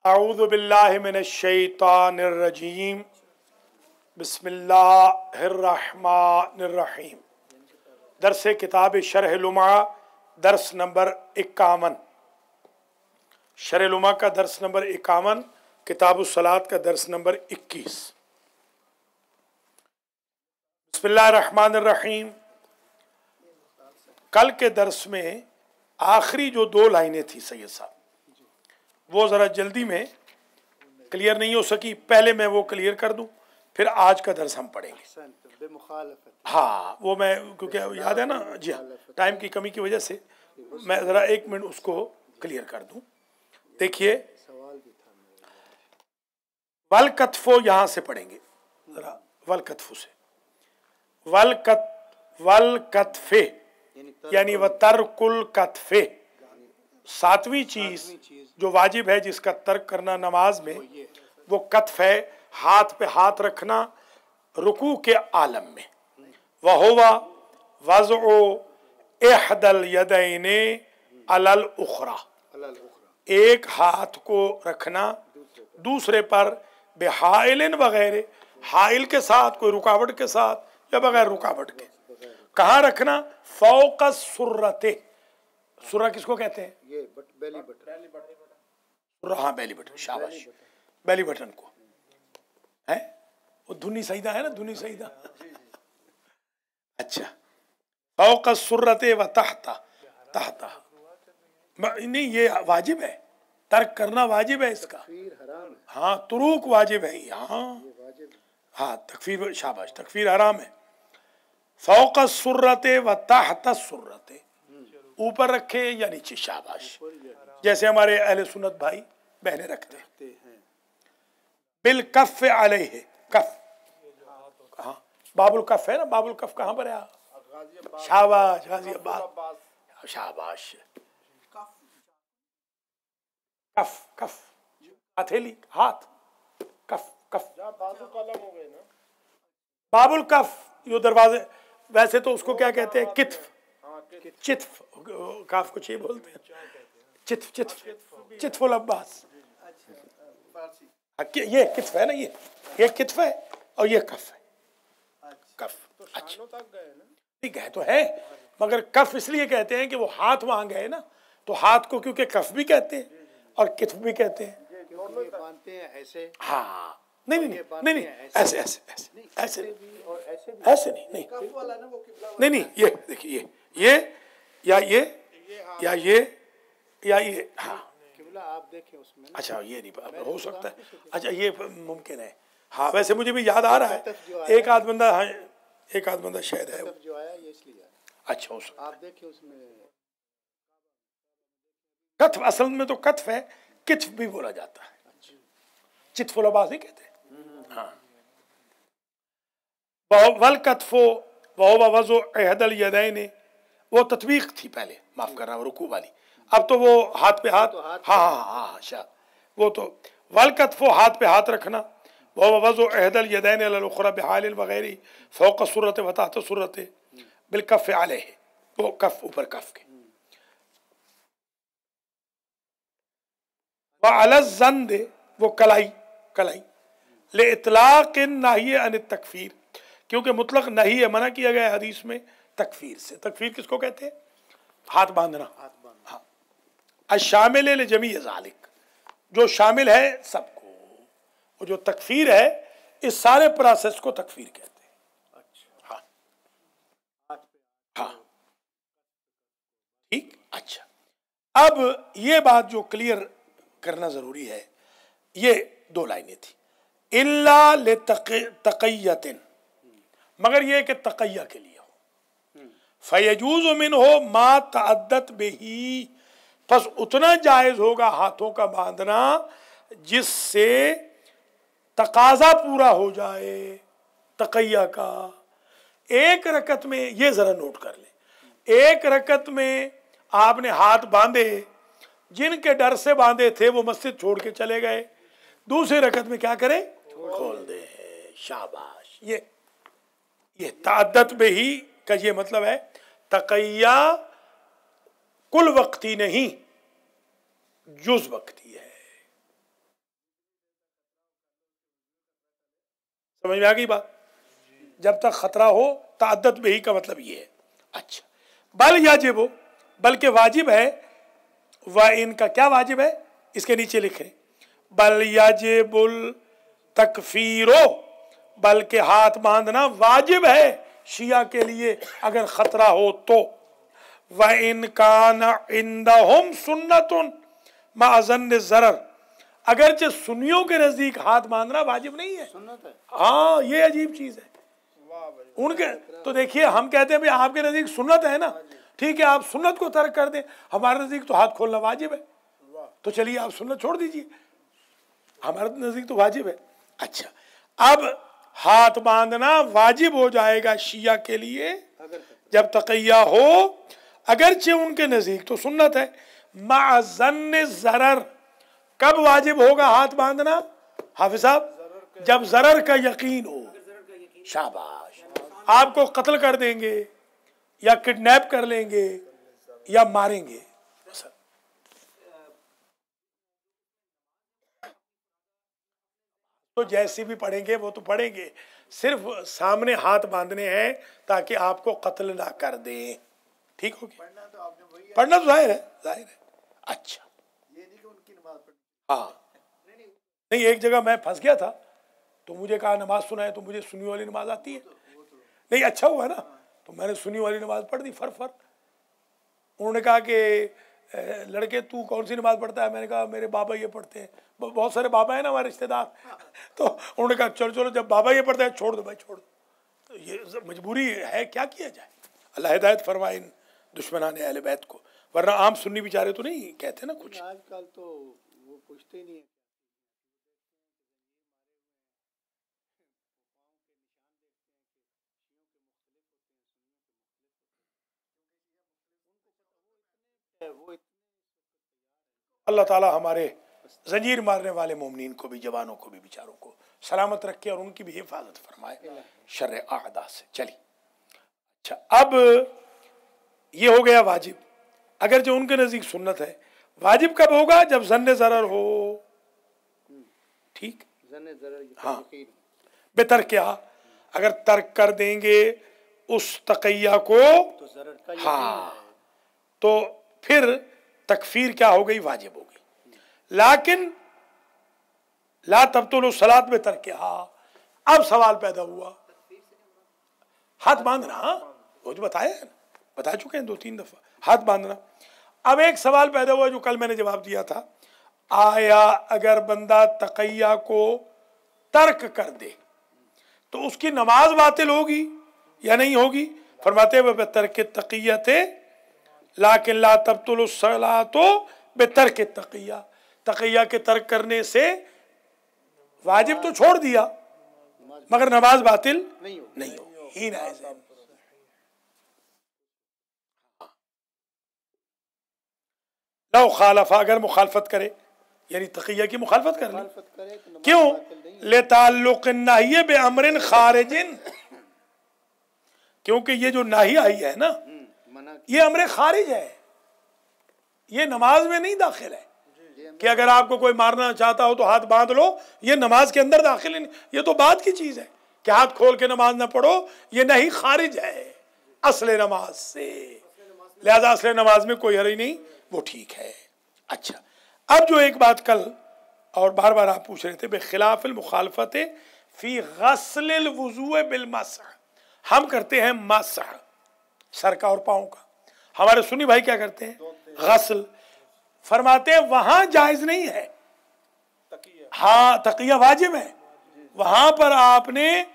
अऊज़ु बिल्लाहि मिनश्शैतानिर्रजीम बिस्मिल्लाहिर्रहमानिर्रहीम। दर्स किताब शरह लुमा दर्स नंबर 51। शरह लुमा का दर्स नंबर 51, किताब सलात का दर्स नंबर 21। बिस्मिल्लाहिर्रहमानिर्रहीम। कल के दर्स में आखिरी जो 2 लाइनें थी सैयद साहब, वो ज़रा जल्दी में क्लियर नहीं हो सकी। पहले मैं वो क्लियर कर दूं, फिर आज का दर्स हम पढ़ेंगे। हाँ, वो मैं क्योंकि याद है ना, जी हाँ, टाइम की कमी की वजह से मैं ज़रा 1 मिनट उसको क्लियर कर दूं। देखिए, वल कत्फो यहाँ से पढ़ेंगे ज़रा, वल कत्फो से। वल कत्फे यानी व तर्कुल कत्फे, 7वीं चीज जो वाजिब है जिसका तर्क करना नमाज में, वो कत्फ है, हाथ पे हाथ रखना रुकू के आलम में। वहुवा वज़उ इहदल यदैने अलल उखरा, एक हाथ को रखना दूसरे पर, बेहाइलिन वगैरह, हाइल के साथ, कोई रुकावट के साथ या बगैर रुकावट के। कहाँ रखना? फौका सुर्रते, सुर्रा किसको कहते हैं? ये बेली बटन। हाँ, बेली बटन, शाबाश, बेली बटन को है, वो धुनी सईदा है ना, धुनी सईदा। अच्छा, फौका सुर्रते व तहता, तहता नहीं, ये वाजिब है, तर्क करना वाजिब है इसका। हाँ, तुरूक वाजिब है यहाँ। हाँ, तकफीर, शाबाश, तकफीर हराम है। फौका सुर्रते व तहता सुर्रते, ऊपर रखे या नीचे, शाबाश, जैसे हमारे अहले सुन्नत भाई बहनें रखते हैं। बिल कफ अलैहि, कफ, हाँ, बाबुल कफ है ना, बाबुल कफ कहाँ पर है? शाबाश, गाजियाबाद, शाबाश। कफ, कफ, हथेली, हाथ, कफ, कफ, बाबुल कफ, यो दरवाजे। वैसे तो उसको क्या कहते हैं? कित्फ, चित्फ, काफ को चे बोलते हैं, चित्फ, चित्फ, चित्फुल अब्बास। ये कित्फ है ना, ये कित्फ है और ये कफ है, कफ। अच्छा, नहीं गए तो है, मगर कफ इसलिए कहते हैं कि वो हाथ वहां गए ना, तो हाथ को क्योंकि कफ भी कहते हैं और कित्फ भी कहते हैं। ऐसे, हाँ, नहीं नहीं नहीं नहीं, ऐसे ऐसे ऐसे ऐसे ऐसे नहीं नहीं नहीं नहीं, ये देखिए, ये या ये या ये या ये, हाँ, आप देखें उसमें। अच्छा, ये नहीं हो सकता है। अच्छा, ये मुमकिन है। हाँ, वैसे मुझे भी याद आ रहा है, एक आध बंदा, हाँ, एक आध बंदा शायद है जो आया, ये इसलिए। अच्छा, हो सकता है, आप देखिए उसमें कत्फ, असल में तो कत्फ है, कित्फ भी बोला जाता है, चित्फुल अब्बास ही कहते हैं। हाँ, वल कत्फो वहुवा वज़उ इहदल यदैनि, वो तत्वीक थी पहले, माफ करना, रुकू वाली। अब तो वो हाथ पे हाथ, हाँ हाँ हाँ, शायद वो तो वल कत्फो, हाथ पे हाथ रखना, वहुवा वज़उ इहदल यदैनि अलल उखरा बिहालिल वगैरह, फौका सुर्रते व तहता सुर्रते, बिल कफ अलैहि, वो कफ ऊपर कफ के। व अल ज़ंद, वो कलाई, कलाई, ले इतलाक़ नही अन तकफीर, क्योंकि मुतलक नहीं है, मना किया गया हदीस में तकफीर से। तकफीर किसको कहते हैं? हाथ बांधना। हाँ, अशामिल ले जमी ज़ालिक, जो शामिल है सबको, और जो तकफीर है इस सारे प्रोसेस को तकफीर कहते हैं। हाँ हाँ, ठीक। अच्छा, अब ये बात जो क्लियर करना जरूरी है, ये 2 लाइनें थी। इल्ला ले तक़य्यतिन, मगर ये कि तक़य्या के लिए हो। फ़यजूज़ु मिन्हु मा तअद्दत बिही, बस उतना जायज़ होगा हाथों का बांधना जिससे तकाजा पूरा हो जाए तक़य्या का। एक रकत में, ये ज़रा नोट कर लें, एक रकत में आपने हाथ बांधे, जिनके डर से बांधे थे वो मस्जिद छोड़ के चले गए, दूसरी रकत में क्या करें? खोल दे, शाबाश। ये ताद्दत में ही का ये मतलब है, तक़य्या कुल वक्ती नहीं, जुज़ वक्ती है। समझ में आ गई बात? जब तक खतरा हो तअद्दुद बिही का मतलब ये है। अच्छा, बल याजिब हो, बल्कि वाजिब है, व इनका क्या वाजिब है, इसके नीचे लिखे बल याजिबुल तकफीरो, बल्कि हाथ बांधना वाजिब है शिया के लिए अगर खतरा हो तो। व इन कान इंदहुम सुन्नतुन माअज़न ज़रर, अगरचे सुन्नियों के नजदीक हाथ बांधना वाजिब नहीं है, सुन्नत है। हाँ, ये अजीब चीज है उनके। तो देखिए हम कहते हैं भाई आपके नजदीक सुन्नत है ना, ठीक है आप सुन्नत को तर्क कर दें, हमारे नजदीक तो हाथ खोलना वाजिब है, तो चलिए आप सुन्नत छोड़ दीजिए, हमारे नजदीक तो वाजिब है। अच्छा, अब हाथ बांधना वाजिब हो जाएगा शिया के लिए जब तक़िया हो, अगरचे उनके नजदीक तो सुन्नत है। माअज़न ज़रर, कब वाजिब होगा हाथ बांधना हाफिज साहब? जब ज़रर का यकीन हो। शाबाश, आपको कत्ल कर देंगे या किडनैप कर लेंगे या मारेंगे, तो जैसे भी पढ़ेंगे वो तो पढ़ेंगे, सिर्फ सामने हाथ बांधने हैं ताकि आपको कत्ल ना कर दें। ठीक हो गया? पढ़ना तो जाहिर है, जाहिर है। अच्छा, हाँ नहीं, एक जगह मैं फंस गया था तो मुझे कहा नमाज सुनाए, तो मुझे सुन्नी वाली नमाज आती है, नहीं अच्छा हुआ ना, तो मैंने सुन्नी वाली नमाज पढ़ दी फर। उन्होंने कहा कि लड़के तू कौन सी नमाज पढ़ता है? मैंने कहा मेरे बाबा ये पढ़ते हैं, बहुत सारे बाबा हैं ना हमारे रिश्तेदार। तो उन्होंने कहा चलो जब बाबा ये पढ़ते हैं छोड़ दो भाई, छोड़ दो। तो ये मजबूरी है, क्या किया जाए। अल्लाह हिदायत फरमाए इन दुश्मनाने अहले बैत को, वरना आम सुन्नी बेचारे तो नहीं कहते ना कुछ। आजकल तो वो पूछते ही नहीं है। अल्लाह ताला हमारे जंजीर मारने वाले मोमिनीन को भी, जवानों को भी, बेचारों को सलामत रखे और उनकी भी हिफाजत फरमाए शर्र आदा से। चलिए, अच्छा अब ये हो गया वाजिब, अगर जो उनके नज़दीक सुन्नत है। वाजिब कब होगा? जब ज़न्ने ज़रर हो। ठीक, हाँ, बेतर क्या, अगर तर्क कर देंगे उस तक़िया को तो हाँ, तो फिर तकफीर क्या हो गई? वाजिब हो गई। लेकिन ला तब्तुलु सलात में तर्क क्या, अब सवाल पैदा हुआ, हाथ बांधना, वो जो बताया है, बता चुके हैं 2-3 दफा, हाथ बांधना। अब एक सवाल पैदा हुआ जो कल मैंने जवाब दिया था, आया अगर बंदा तक़िया को तर्क कर दे तो उसकी नमाज बातिल होगी या नहीं होगी? फरमाते हुए तर्क तक़ियते लाकिन ला तब्तुलु सलातो बेतर्क तक़िया, तक़िया के तर्क करने से वाजिब तो छोड़ दिया मगर नमाज बातिल नहीं होगी। ही ना लौ खालफा, अगर मुखालफत करे, यानी तक़िया की मुखालफत कर ले। क्यों? ले ताल्लुक़ नाहिय बे अमरिन खारिजिन, क्योंकि ये जो नाही आई है ना, ये अमरे खारिज है, ये नमाज में नहीं दाखिल है कि अगर आपको कोई मारना चाहता हो तो हाथ बांध लो, ये नमाज के अंदर दाखिल है, ये तो बात की चीज है कि हाथ खोल के नमाज ना पढ़ो, ये नहीं खारिज है असले नमाज से, लिहाजा असले नमाज में कोई हर्ज नहीं, वो ठीक है। अच्छा, अब जो एक बात कल और बार बार आप पूछ रहे थे, बेखिलाफिल मुखालफत फी गस्लिल वुज़ू बिल मसह, हम करते हैं मसह सर का और पाँव का, हमारे सुन्नी भाई क्या करते हैं? गस्ल। फरमाते हैं वहां जायज नहीं है, हाँ तकिया वाजिब है, वहां पर आपने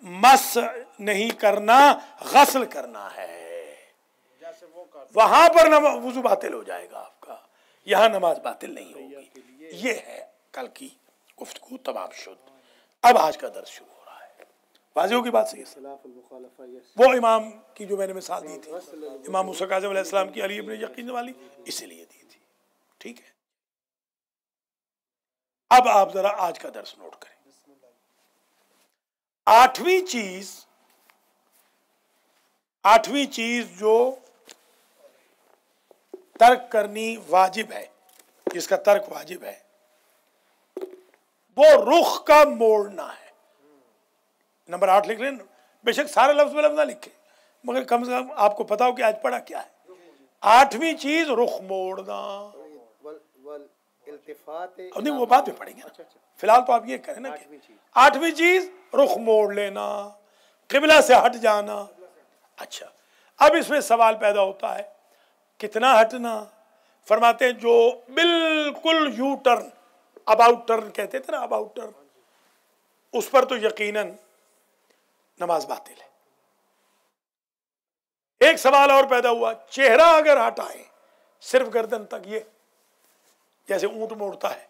मस नहीं करना, गस्ल करना है, वहां पर वुज़ू बातिल हो जाएगा आपका, यहां नमाज बातिल नहीं होगी। ये है कल की गुफ्तगू तमाम शुद्ध। अब आज का दर्स शुरू हो रहा है, वाज़िह की बात सही है। वो इमाम की जो मैंने मिसाल दी थी, इमाम मूसा काज़िम अलैहिस्सलाम की अली इब्न यकीन वाली, इसीलिए दी थी। ठीक है, अब आप जरा आज का दर्स नोट करें। आठवीं चीज जो तर्क करनी वाजिब है, जिसका तर्क वाजिब है, वो रुख का मोड़ना है। नंबर 8 लिख लें, बेशक सारे लफ्ज में लफ्ज ना लिखे, मगर कम से कम आपको पता हो कि आज पढ़ा क्या है। 8वीं चीज रुख मोड़ना। नहीं, वो बाद में पढ़ेंगे ना, फिलहाल तो आप ये करें ना कि 8वीं चीज रुख मोड़ लेना, किबला से हट जाना। अच्छा, अब इसमें सवाल पैदा होता है कितना हटना। फरमाते हैं जो बिल्कुल यू टर्न, अबाउट टर्न कहते थे ना, अबाउट टर्न, उस पर तो यकीनन नमाज बातिल है। एक सवाल और पैदा हुआ, चेहरा अगर हटाए सिर्फ गर्दन तक, ये जैसे ऊंट मोड़ता है,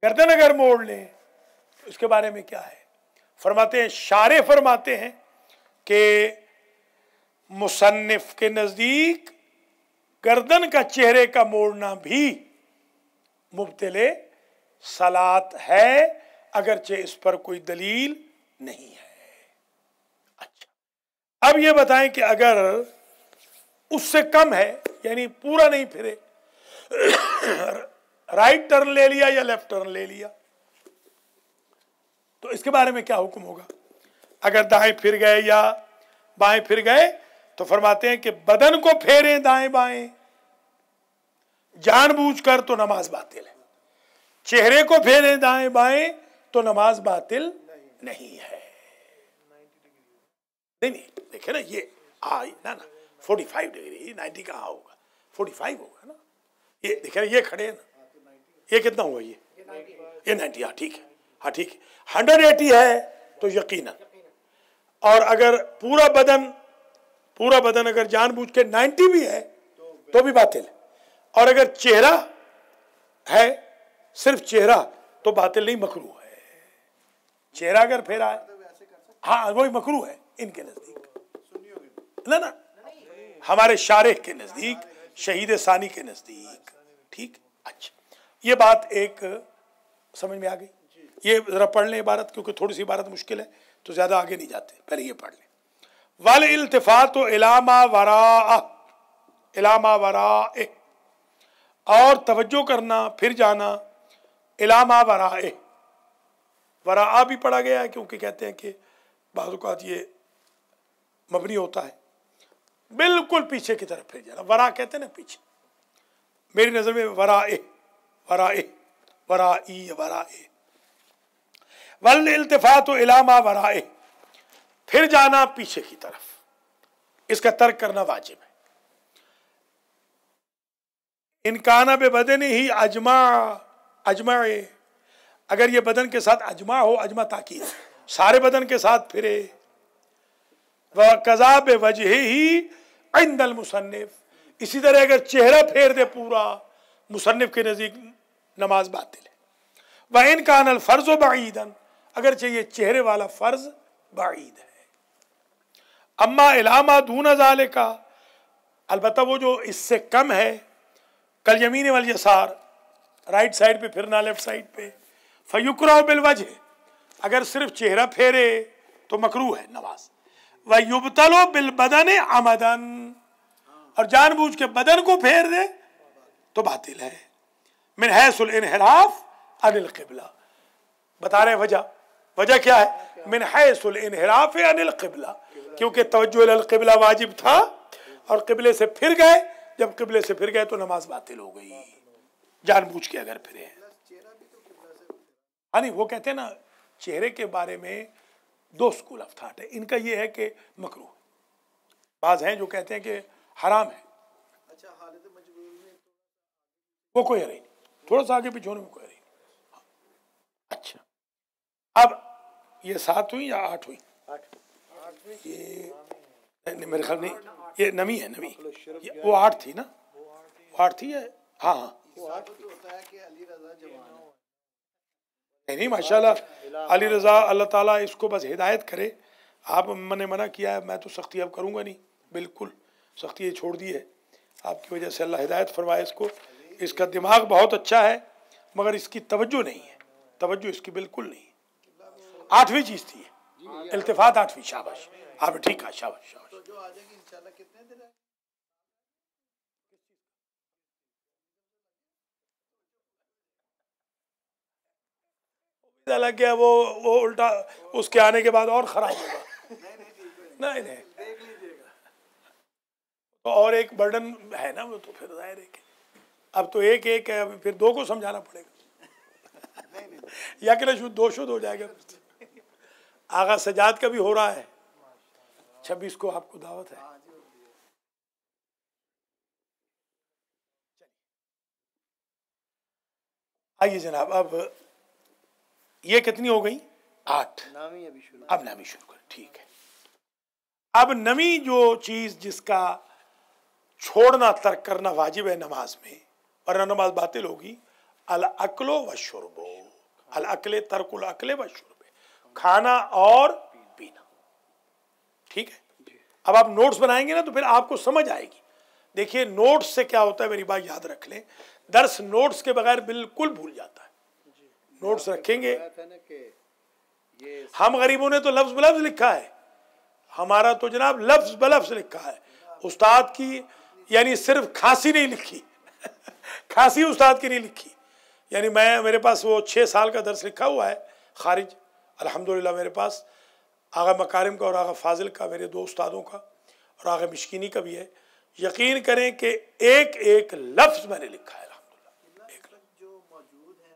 गर्दन अगर मोड़ ले तो इसके बारे में क्या है। फरमाते हैं, शारे फरमाते हैं कि मुसन्निफ के नजदीक गर्दन का चेहरे का मोड़ना भी मुब्तिले सलात है, अगरचे इस पर कोई दलील नहीं है। अच्छा, अब ये बताएं कि अगर उससे कम है, यानी पूरा नहीं फिरे, राइट टर्न ले लिया या लेफ्ट टर्न ले लिया, तो इसके बारे में क्या हुक्म होगा। अगर दाएं फिर गए या बाएं फिर गए तो फरमाते हैं कि बदन को फेरें दाएं बाएं जानबूझकर तो नमाज बातिल है, चेहरे को फेरें दाएं बाएं तो नमाज बातिल नहीं है। नहीं, देखे ना, ये ना 45 डिग्री, 90 कहाँ होगा, 45 होगा ना। ये देखे ना, ये खड़े हैं ना, ये कितना हुआ, ये 90, हाँ ठीक है, हाँ ठीक है। 180 है तो यकीनन, और अगर पूरा बदन अगर जानबूझ के 90 भी है तो भी बातिल है। और अगर चेहरा है, सिर्फ चेहरा, तो बातिल नहीं, मकरूह है। चेहरा अगर फेरा है, हाँ वही मकरूह है इनके नजदीक, ना हमारे शारेह के नजदीक, शहीद सानी के नजदीक। ठीक, अच्छा, ये बात एक समझ में आ गई। ये जरा पढ़ लें इबारत, क्योंकि थोड़ी सी इबारत मुश्किल है तो ज्यादा आगे नहीं जाते, पहले ये पढ़ लें। वल इल्तिफातु इलामा वराए, और तवज्जो करना, फिर जाना, इलामा वराए, वरा भी पढ़ा गया है क्योंकि कहते हैं कि बाज़ औक़ात ये मबनी होता है, बिल्कुल पीछे की तरफ फिर जाना, वरा कहते हैं ना पीछे। मेरी नजर में वराए वराए वराई वराए, वल इल्तिफातु इलामा वराए, फिर जाना पीछे की तरफ, इसका तर्क करना वाजिब है। इनकाना बे बदन ही अजमाए, अगर ये बदन के साथ अजमा हो, अजमा ताकीद, सारे बदन के साथ फिरे। वह कज़ा बे वजह ही इंदल मुसन्निफ, इसी तरह अगर चेहरा फेर दे पूरा, मुसन्निफ के नज़दीक नमाज बातिल है। वह इनकानल फ़र्ज़ बईदन, अगर चाहिए चेहरे वाला फ़र्ज़ बाईद है। अम्मा इलामा दून ज़ालिका, अलबत्ता वो जो इससे कम है, कल यमीन वल यसार, राइट साइड पे फिरना, लेफ्ट साइड पे, फयुकरा बिल वजह, अगर सिर्फ चेहरा फेरे तो मकरूह है नमाज। व युबतलो बिल बदन अमदन, और जानबूझ के बदन को फेर दे तो बातिल है। मिन हैसुल इनहिराफ अनिल क़िबला, बता रहे वजह क्या है। मिन हैसुल इनहिराफ अनिल क़िबला, क्योंकि तवज्जो इलल क़िबला वाजिब था और क़िबले से फिर गए, जब क़िबले से फिर गए तो नमाज बातिल हो गई, जानबूझ के अगर फिरे। हाँ नहीं, वो कहते हैं ना, चेहरे के बारे में दो स्कूल ऑफ थॉट है। इनका ये है कि मकरूह, बाज हैं जो कहते हैं कि हराम है। अच्छा, हालत मजबूरी में वो कोई हरज नहीं, थोड़ा सा आगे पीछे होने में कोई हरज नहीं। अच्छा, अब ये 7 हुई या 8 हुई? ये मेरे ख्याल नहीं, ये नमी है, नमी। वो 8 थी ना, वो 8 थी है, हाँ हाँ। नहीं माशाल्लाह, अली रज़ा, अल्लाह ताला इसको बस हिदायत करे। आप मैंने मना किया है, मैं तो सख्ती अब करूँगा नहीं, बिल्कुल सख्ती छोड़ दी है। आपकी वजह से अल्लाह हिदायत फरमाए इसको। इसका दिमाग बहुत अच्छा है मगर इसकी तवज्जो नहीं है, तवज्जो इसकी बिल्कुल नहीं है। 8वीं चीज़ थी इल्तिफात, 8वीं। शाबाश, आप ठीक है, शाबाश शाबाश। तो जो आ जाएगी इंशाल्लाह कितने दिन है? हालांकि वो उल्टा उसके आने के बाद और खराब होगा। नहीं तो और एक बर्डन है ना, वो तो फिर जाहिर है कि अब तो एक है, अब फिर दो को समझाना पड़ेगा या कि शुद्ध दो शुद्ध हो जाएगा। आगा सजाद का भी हो रहा है, 26 को आपको दावत है। आइए जनाब, अब ये कितनी हो गई? 8। अब नामी शुरू करें, ठीक है। अब नमी जो चीज जिसका छोड़ना तर्क करना वाजिब है नमाज में, वरना नमाज बातिल होगी, अल अक्लो व शुरबो, अल अकले तर्कुल अकले व शुरबे, खाना और पीना। ठीक है, अब आप नोट्स बनाएंगे ना तो फिर आपको समझ आएगी। देखिए नोट्स से क्या होता है, मेरी बात याद रख लें, दर्स नोट्स के बगैर बिल्कुल भूल जाता है। नोट्स रखेंगे। हम गरीबों ने तो लफ्ज बलफ्ज लिखा है, हमारा तो जनाब लफ्ज बलफ्ज लिखा है। उस्ताद की यानी सिर्फ खांसी नहीं लिखी खांसी उस्ताद की नहीं लिखी। यानी मेरे पास वो 6 साल का दर्स लिखा हुआ है खारिज, अल्हम्दुलिल्लाह मेरे पास आगा मकारिम का और आगा फाजिल का, मेरे 2 उस्तादों का, और आगा मिश्किनी का भी है। यकीन करें कि एक एक लफ्ज मैंने लिखा है अल्हम्दुलिल्लाह। एक जो मौजूद है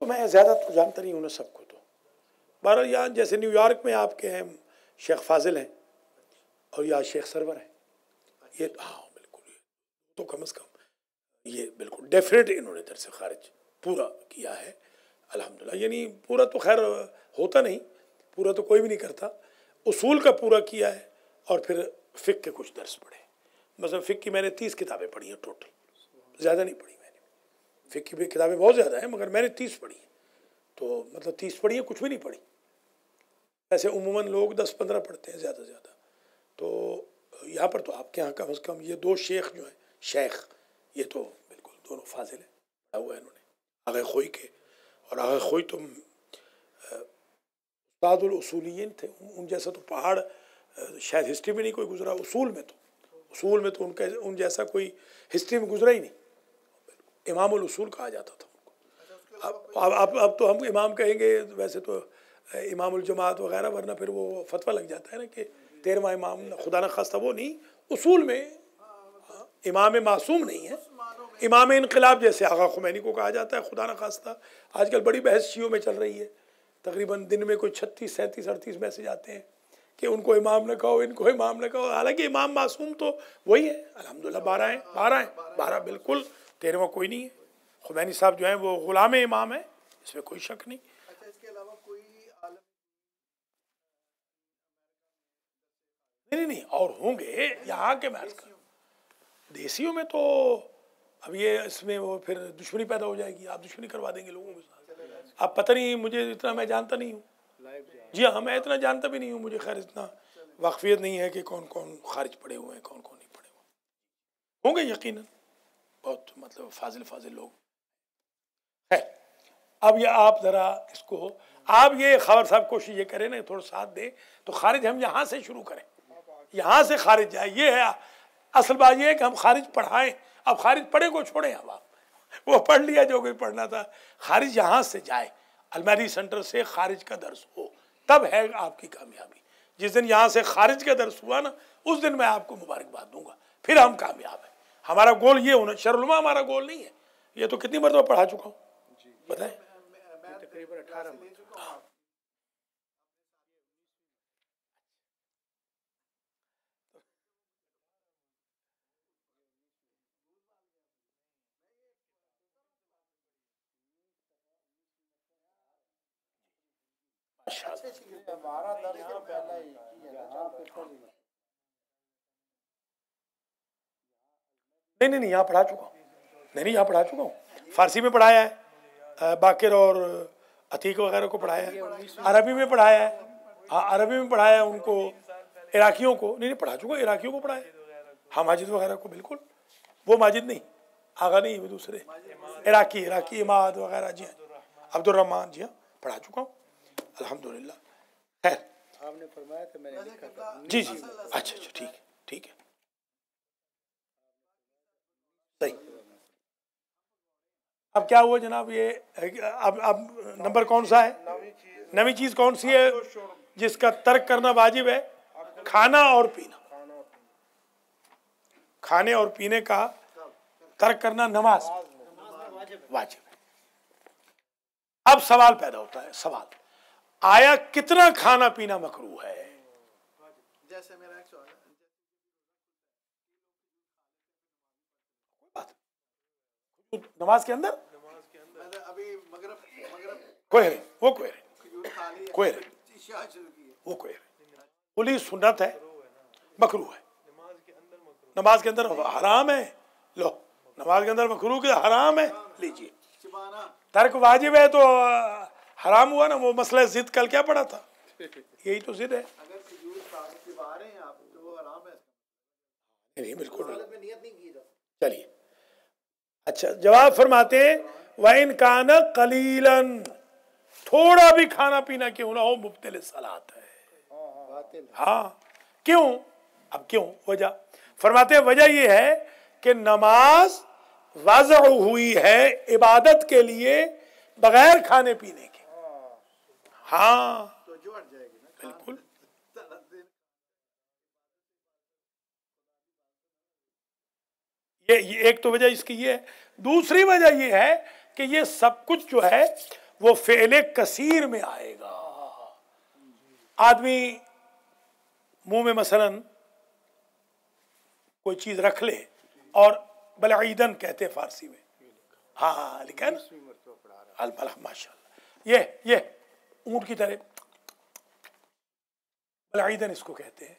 तो मैं ज़्यादा तो जानता नहीं हूँ ना सबको, तो बहरहाल यहाँ जैसे न्यूयॉर्क में आपके हैं शेख फाजिल हैं और या शेख सरवर हैं, ये हाँ बिल्कुल, ये तो कम से कम ये बिल्कुल डेफिनेट इन्होंने दर्स खारिज पूरा किया है अल्हम्दुलिल्लाह। यानी पूरा तो खैर होता नहीं, पूरा तो कोई भी नहीं करता, उसूल का पूरा किया है। और फिर फ़िक़्ह के कुछ दर्स पढ़े, मतलब फ़िक़्ह की मैंने 30 किताबें पढ़ी हैं टोटल, ज़्यादा नहीं पढ़ी मैंने। फ़िक़्ह की भी किताबें बहुत ज़्यादा हैं मगर मैंने 30 पढ़ी हैं, तो मतलब 30 पढ़ी है, कुछ भी नहीं पढ़ी। ऐसे उमूमन लोग 10-15 पढ़ते हैं ज़्यादा से ज़्यादा। तो यहाँ पर तो आपके यहाँ कम से कम ये 2 शेख जो हैं, शेख ये तो बिल्कुल दोनों फाजिल हैं, पढ़ा हुआ है इन्होंने, आगे खोई के। और आगे खोई तो उस्तादुल उसूलियीन थे, उन जैसा तो पहाड़ शायद हिस्ट्री में नहीं कोई गुजरा। उसूल में तो उन जैसा कोई हिस्ट्री में गुजरा ही नहीं। इमामुल उसूल कहा जाता था उनको। अब तो हम इमाम कहेंगे वैसे तो इमामुल जमात वगैरह, वरना फिर वो फतवा लग जाता है ना कि 13वां इमाम, खुदा न खास्ता वो नहीं। उसूल में इमाम मासूम नहीं है, इमाम इनकलाब जैसे आगा खुमैनी को कहा जाता है, खुदा न खास्ता। आजकल बड़ी बहस शियों में चल रही है, तकरीबन दिन में कोई 36, 37, 38 मैसेज आते हैं कि उनको इमाम न कहो, इनको इमाम न कहो। हालांकि इमाम मासूम तो वही है अल्हम्दुलिल्लाह, 12 बिल्कुल, 13वां कोई नहीं है। खुमैनी साहब जो हैं वो गुलाम इमाम है, इसमें कोई शक नहीं। अच्छा, इसके अलावा कोई आलम नहीं और होंगे यहाँ के मैच का। देसियों में तो अब ये इसमें वो फिर दुश्मनी पैदा हो जाएगी, आप दुश्मनी करवा देंगे लोगों के साथ। अब पता नहीं, मुझे इतना मैं जानता नहीं हूँ। जी हाँ, मैं इतना जानता भी नहीं हूँ, मुझे खैर इतना वाकफियत नहीं है कि कौन कौन खारिज पड़े हुए हैं, कौन कौन नहीं पड़े हुए होंगे। यकीनन बहुत मतलब फाजिल लोग है। अब ये आप ज़रा इसको, आप ये खबर साहब कोशिश ये करें ना, थोड़ा साथ दे तो खारिज हम यहाँ से शुरू करें, यहाँ से खारिज जाए। ये है असल बात, ये है कि हम खारिज पढ़ाएं। अब खारिज पढ़े को छोड़े, अब आप वो पढ़ लिया जो कोई पढ़ना था, खारिज यहाँ से जाए, अलमारी सेंटर से खारिज का दर्स हो, तब है आपकी कामयाबी। जिस दिन यहाँ से खारिज का दर्स हुआ ना, उस दिन मैं आपको मुबारकबाद दूंगा, फिर हम कामयाब हैं। हमारा गोल ये होना, शर्लुमा हमारा गोल नहीं है। ये तो कितनी मरतबा पढ़ा चुका हूँ बताएं, तकरीबन 18 नहीं यहाँ पढ़ा चुका हूँ। नहीं यहाँ पढ़ा चुका हूँ, फारसी में पढ़ाया है, बाकिर और अतीक वगैरह को पढ़ाया है, अरबी में पढ़ाया है। हाँ, अरबी में पढ़ाया है उनको, इराकियों को नहीं पढ़ा चुका, इराकियों को पढ़ाया। हाँ, माजिद वगैरह को बिल्कुल, वो माजिद नहीं, आगा नहीं, वो दूसरे इराकी इमाद वगैरह। जी हाँ, अब्दुर्रहमान, जी हाँ पढ़ा चुका हूँ अल्हम्दुलिल्लाह। खैर آپ نے فرمایا تھا میں نے لکھا تھا جی جی اچھا ٹھیک ہے ٹھیک ہے صحیح. اب کیا ہوا جناب یہ اب نمبر کون سا ہے؟ نویں چیز کون سی ہے جس کا ترک کرنا واجب ہے؟ کھانا اور پینا. کھانے اور پینے کا ترک کرنا نماز واجب ہے. اب سوال پیدا ہوتا ہے، سوال آیا کتنا کھانا پینا مکروہ ہے؟ جیسے میرا ایک سوال ہے نماز کے اندر ابھی مغرب کوئی ہے وہ کوئی ہے کھجور کھا لی کوئی ہے شاہ شروع کی ہے وہ کوئی ہے کلی سنت ہے مکروہ ہے. نماز کے اندر حرام ہے، لو نماز کے اندر مکروہ کے حرام ہے، لیجیے. شبانہ ترک واجب ہے تو حرام ہوا نا. وہ مسئلہ ضد کل کیا پڑا تھا؟ یہی تو ضد ہے. اگر کھجور کھا کے چبا رہے ہیں آپ تو وہ حرام ہے. نہیں بالکل نہیں. میں نیت نہیں کی جا چلیے اچھا جواب فرماتے ہیں وَإِنْ كَانَ قَلِيلًا، تھوڑا بھی کھانا پینا کیوں نہ ہو مبطل صلاۃ ہے. ہاں کیوں؟ اب کیوں؟ وجہ فرماتے ہیں وجہ یہ ہے کہ نماز وضع ہوئی ہے عبادت کے لیے بغیر کھانے پینے کے. ہاں تو جو ہٹ جائے گی نا بالکل. یہ ایک تو وجہ اس کی یہ ہے. دوسری وجہ یہ ہے کہ یہ سب کچھ جو ہے وہ فعل کثیر میں آئے گا. آدمی منہ میں مثلا کوئی چیز رکھ لے اور بلعیدن کہتے فارسی میں، ہاں لکھا ہے نا البلح ماشاء اللہ، یہ اونٹ کی طرح بلعیدن اس کو کہتے ہیں.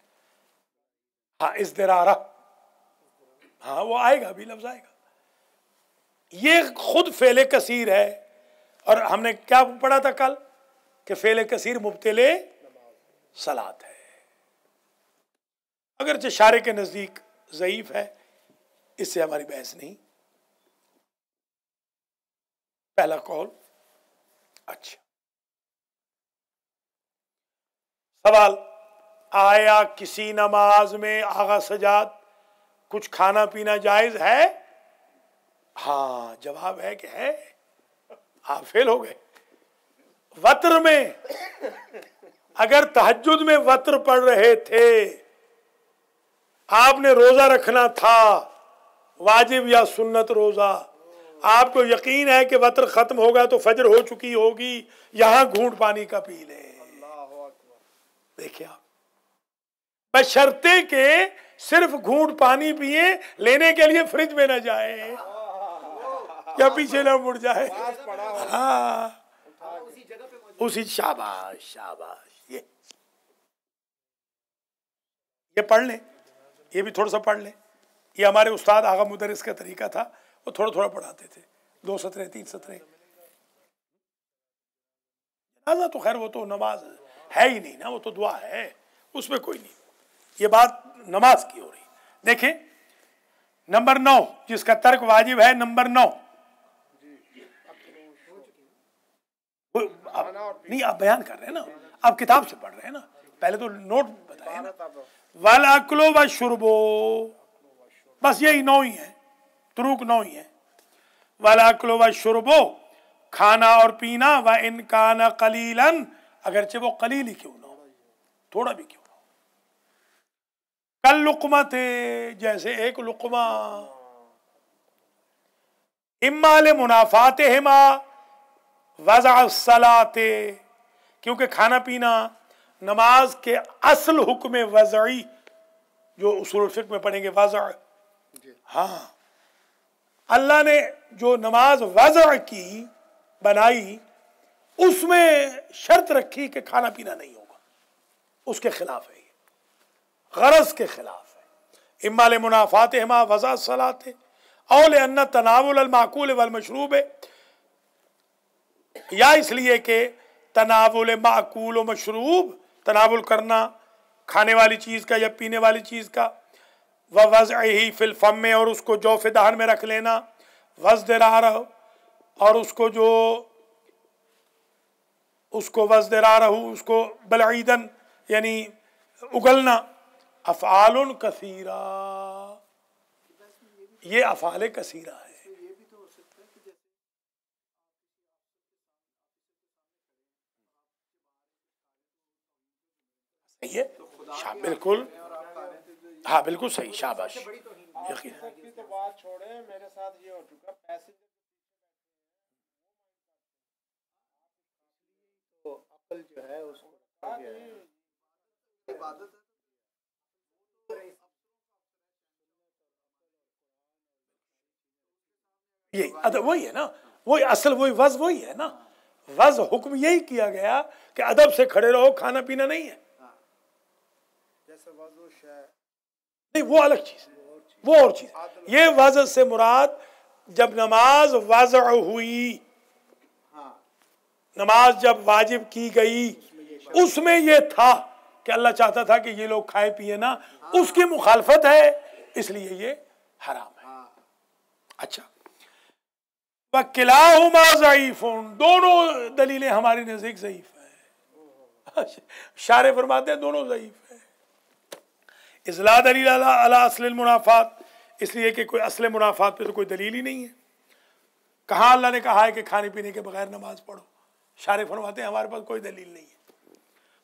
ہاں ازدرارہ، ہاں وہ آئے گا بھی لفظ آئے گا. یہ خود فعل کثیر ہے. اور ہم نے کیا پڑھا تھا کل کہ فعل کثیر مبطل صلاۃ ہے. اگرچہ شارح کے نزدیک ضعیف ہے، اس سے ہماری بحث نہیں. پہلا قول. اچھا سوال آیا کسی نماز میں آغا سجاد کچھ کھانا پینا جائز ہے؟ ہاں جواب ہے کہ ہے. آپ فیل ہو گئے. وتر میں اگر تہجد میں وتر پڑھ رہے تھے، آپ نے روزہ رکھنا تھا واجب یا سنت روزہ، آپ کو یقین ہے کہ وتر ختم ہوگا تو فجر ہو چکی ہوگی، یہاں گھونٹ پانی کا پی لیں. دیکھیں آپ بشرطے کہ صرف گھونٹ پانی پیے، لینے کے لیے فریج میں نہ جائے یا پیچھے نہ مڑ جائے. ہاں اسی شاباش شاباش. یہ پڑھ لیں، یہ بھی تھوڑا سا پڑھ لیں. یہ ہمارے استاد آغا مدرس کا طریقہ تھا، وہ تھوڑا تھوڑا پڑھاتے تھے، 2 سطریں 3 سطریں. جنازہ تو خیر وہ تو نماز ہے ہی نہیں نا، وہ تو دعا ہے، اس میں کوئی نہیں. یہ بات نماز کی ہو رہی. دیکھیں نمبر 9 جس کا ترک واجب ہے. نمبر 9 نہیں آپ بیان کر رہے ہیں نا، آپ کتاب سے پڑھ رہے ہیں نا، پہلے تو نوٹ بتائیں نا. والاکل والشرب، بس یہی 9 ہی ہے، تروک 9 ہی ہے. والاکل والشرب، کھانا اور پینا. وان کان قلیلا، اگرچہ وہ قلیل ہی کیوں نہ ہو، تھوڑا بھی کیوں نہ ہو. کل لقمت، جیسے ایک لقمہ. اما لمنافاتہما وضع الصلاۃ، کیونکہ کھانا پینا نماز کے اصل حکم وضعی جو اصول الفقہ میں پڑھیں گے وضع. ہاں اللہ نے جو نماز وضع کی بنائی اس میں شرط رکھی کہ کھانا پینا نہیں ہوگا، اس کے خلاف ہے، یہ غرض کے خلاف ہے. اما لمنافاتہما وضع الصلاۃ او لأن تناول المأکول والمشروب، یا اس لیے کہ تناول معقول و مشروب، تناول کرنا کھانے والی چیز کا یا پینے والی چیز کا، ووضعہ فی الفم، اور اس کو جوف دہن میں رکھ لینا، وزدرارہ، اور اس کو جو اس کو وزدرارہ، اس کو بلعیدن یعنی اگلنا. افعال کثیرہ، یہ افعال کثیرہ ہے. یہ بالکل، ہاں بالکل صحیح، شاباش. یقین تو بات چھوڑے، میرے ساتھ یہ ہو چکا پیسے تو عقل جو ہے اس کو رکھا گیا ہے. عبادت یہی ادب وہی ہے نا، وہی اصل وہی وضع وہی ہے نا. وضع حکم یہی کیا گیا کہ ادب سے کھڑے رہو، کھانا پینا نہیں ہے. جیسے وضو شے نہیں وہ الگ چیز ہے، وہ اور چیز. یہ وضع سے مراد جب نماز وضع ہوئی، نماز جب واجب کی گئی، اس میں یہ تھا کہ اللہ چاہتا تھا کہ یہ لوگ کھائے پیے نا، اس کی مخالفت ہے، اس لیے یہ حرام ہے. اچھا، وَكِلَاهُمَا ضَعِيفٌ، دونوں دلیلیں ہماری نزدیک ضعیف ہیں. شارح فرماتے ہیں دونوں ضعیف ہیں. اذ لا دلیل علی اصل المنافات، اس لیے کہ کوئی اصل منافات پہ تو کوئی دلیل ہی نہیں ہے. کہاں اللہ نے کہا ہے کہ کھانے پینے کے بغیر نماز پڑھو؟ شارح فرماتے ہیں ہمارے پاس کوئی دلیل نہیں ہے.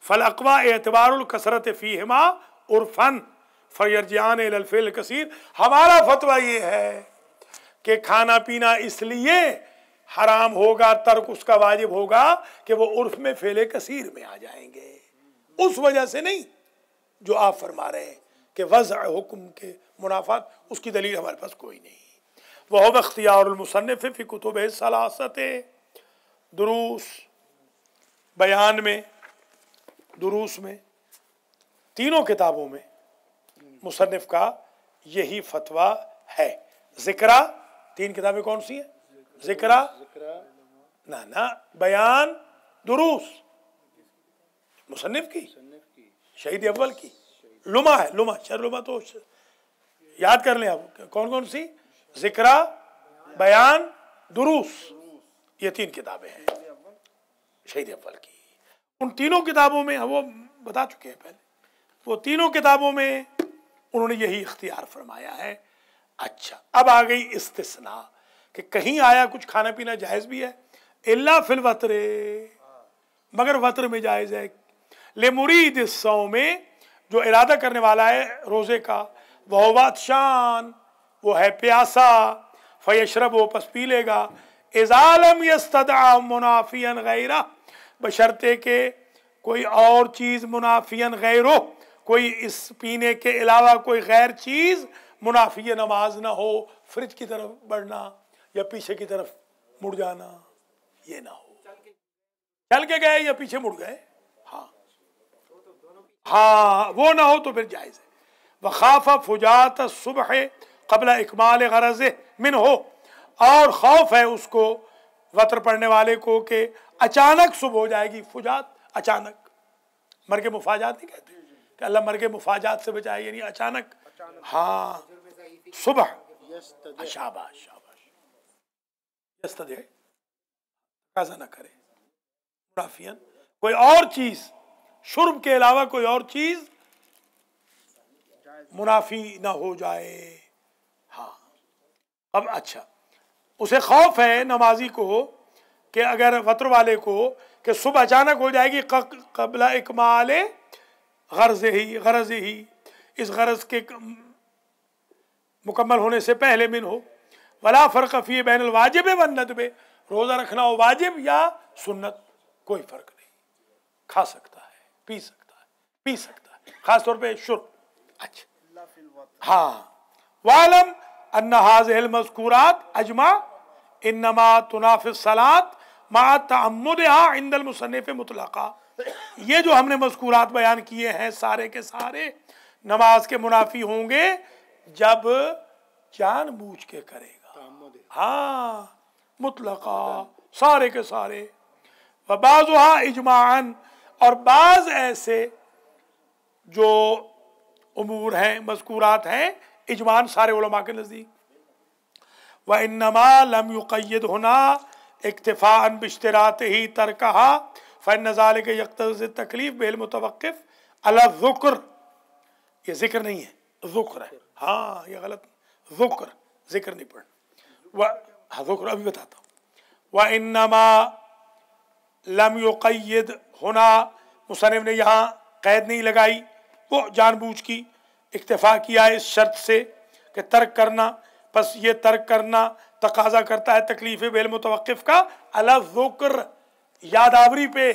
فالاقوى اعتبار الکثرت فیہما عرفاً فیرجعان الی الفعل الکثیر. ہمارا فتویٰ یہ ہے کہ کھانا پینا اس لیے حرام ہوگا، ترک اس کا واجب ہوگا کہ وہ عرف میں فعل کثیر میں آ جائیں گے، اس وجہ سے نہیں جو آپ فرما رہے ہیں کہ وضع حکم کے منافات، اس کی دلیل ہمارے پاس کوئی نہیں. وَهُوَ اخْتِيَارُ الْمُصَنِّفِ فِي كُتُبِهِ الثَّلَاثَةِ، دروس بیان میں، دروس میں، تینوں کتابوں میں مصنف کا یہی فتویٰ ہے. ذکرہ، تین کتابیں کون سی ہیں؟ ذکرہ، نہ بیان، دروس مصنف کی، شہید اول کی، لمح ہے، لمح شر لمح تو یاد کر لیں آپ کون کون سی، ذکرہ، بیان، دروس، یہ تین کتابیں ہیں شہید اول کی. ان تینوں کتابوں میں وہ بتا چکے ہیں پہلے، وہ تینوں کتابوں میں انہوں نے یہی اختیار فرمایا ہے. اچھا، اب آ گئی استثناء کہ کہیں آیا کچھ کھانا پینا جائز بھی ہے، الا فی الوتر، مگر وطر میں جائز ہے. لمرید الصوم، جو ارادہ کرنے والا ہے روزے کا، وہ عطشان، وہ ہے پیاسا، فیشرب، وہ پس پی لے گا، اذا لم یستدع منافیا غیرہ، بشرطے کہ کوئی اور چیز منافیا غیرہ، کوئی اس پینے کے علاوہ کوئی غیر چیز منافی نماز نہ ہو، فرج کی طرف بڑھنا یا پیچھے کی طرف مڑ جانا یہ نہ ہو. چل کے گئے یا پیچھے مڑ گئے، ہاں وہ نہ ہو تو پھر جائز ہے. وخاف فجات الصبح قبل اکمال غرض من ہو، اور خوف ہے اس کو وطر پڑھنے والے کو کہ اچانک صبح ہو جائے گی. فجات اچانک، مرگ مفاجات نہیں کہتے کہ اللہ مرگ مفاجات سے بچائے، یعنی اچانک، ہاں صبح، شاباش شاباش، یستدع، قضا نہ کرے، منافین، کوئی اور چیز شرب کے علاوہ کوئی اور چیز منافی نہ ہو جائے. ہاں اب اچھا، اسے خوف ہے نمازی کو کہ اگر وطر والے کو کہ صبح اچانک ہو جائے گی قبل اکمال غرض ہی، اس غرض کے مکمل ہونے سے پہلے من ہو. ولا فرق فی بین الواجب والندب، روزہ رکھنا ہو واجب یا سنت، کوئی فرق نہیں، کھا سکتا ہے، پی سکتا ہے، خاص طور پہ شرب. اچھا ہاں، وعلم ان هذه المذکورات اجماع انما تنافی الصلاة مع تعمدها عند المصنف مطلقا. یہ جو ہم نے مذکورات بیان کیے ہیں سارے کے سارے نماز کے منافی ہوں گے جب جان بوجھ کے کرے گا، ہاں مطلقا، سارے کے سارے. وبعضها اجماعا، اور بعض ایسے جو امور ہیں، مذکورات ہیں، اجماعاً سارے علماء کے نزدیک. وَإِنَّمَا لَمْ يُقَيِّدْ هُنَا اکتفاءً بِاشْتِرَاطِهِ تَرْكَهَا فَإِنَّ ذَلِكَ يَقْتَضِي التَّكْلِيفَ بِالْمُتَوَقِّفِ अला ज़ुक्र, ये जिक्र नहीं है, ज़ुक्र है। हाँ ये गलत, ज़ुक्र, जिक्र नहीं पढ़ना। हाँ ज़ुक्र अभी बताता हूँ। व इन्नमा लम युक़य्यिद, होना मुसन्निफ़ ने यहाँ कैद नहीं लगाई, वो जानबूझ की इक्तिफा किया है इस शर्त से कि तर्क करना, बस ये तर्क करना तकाजा करता है तकलीफ बिल मुतवक्किफ का अला ज़ुक्र, यादावरी पे।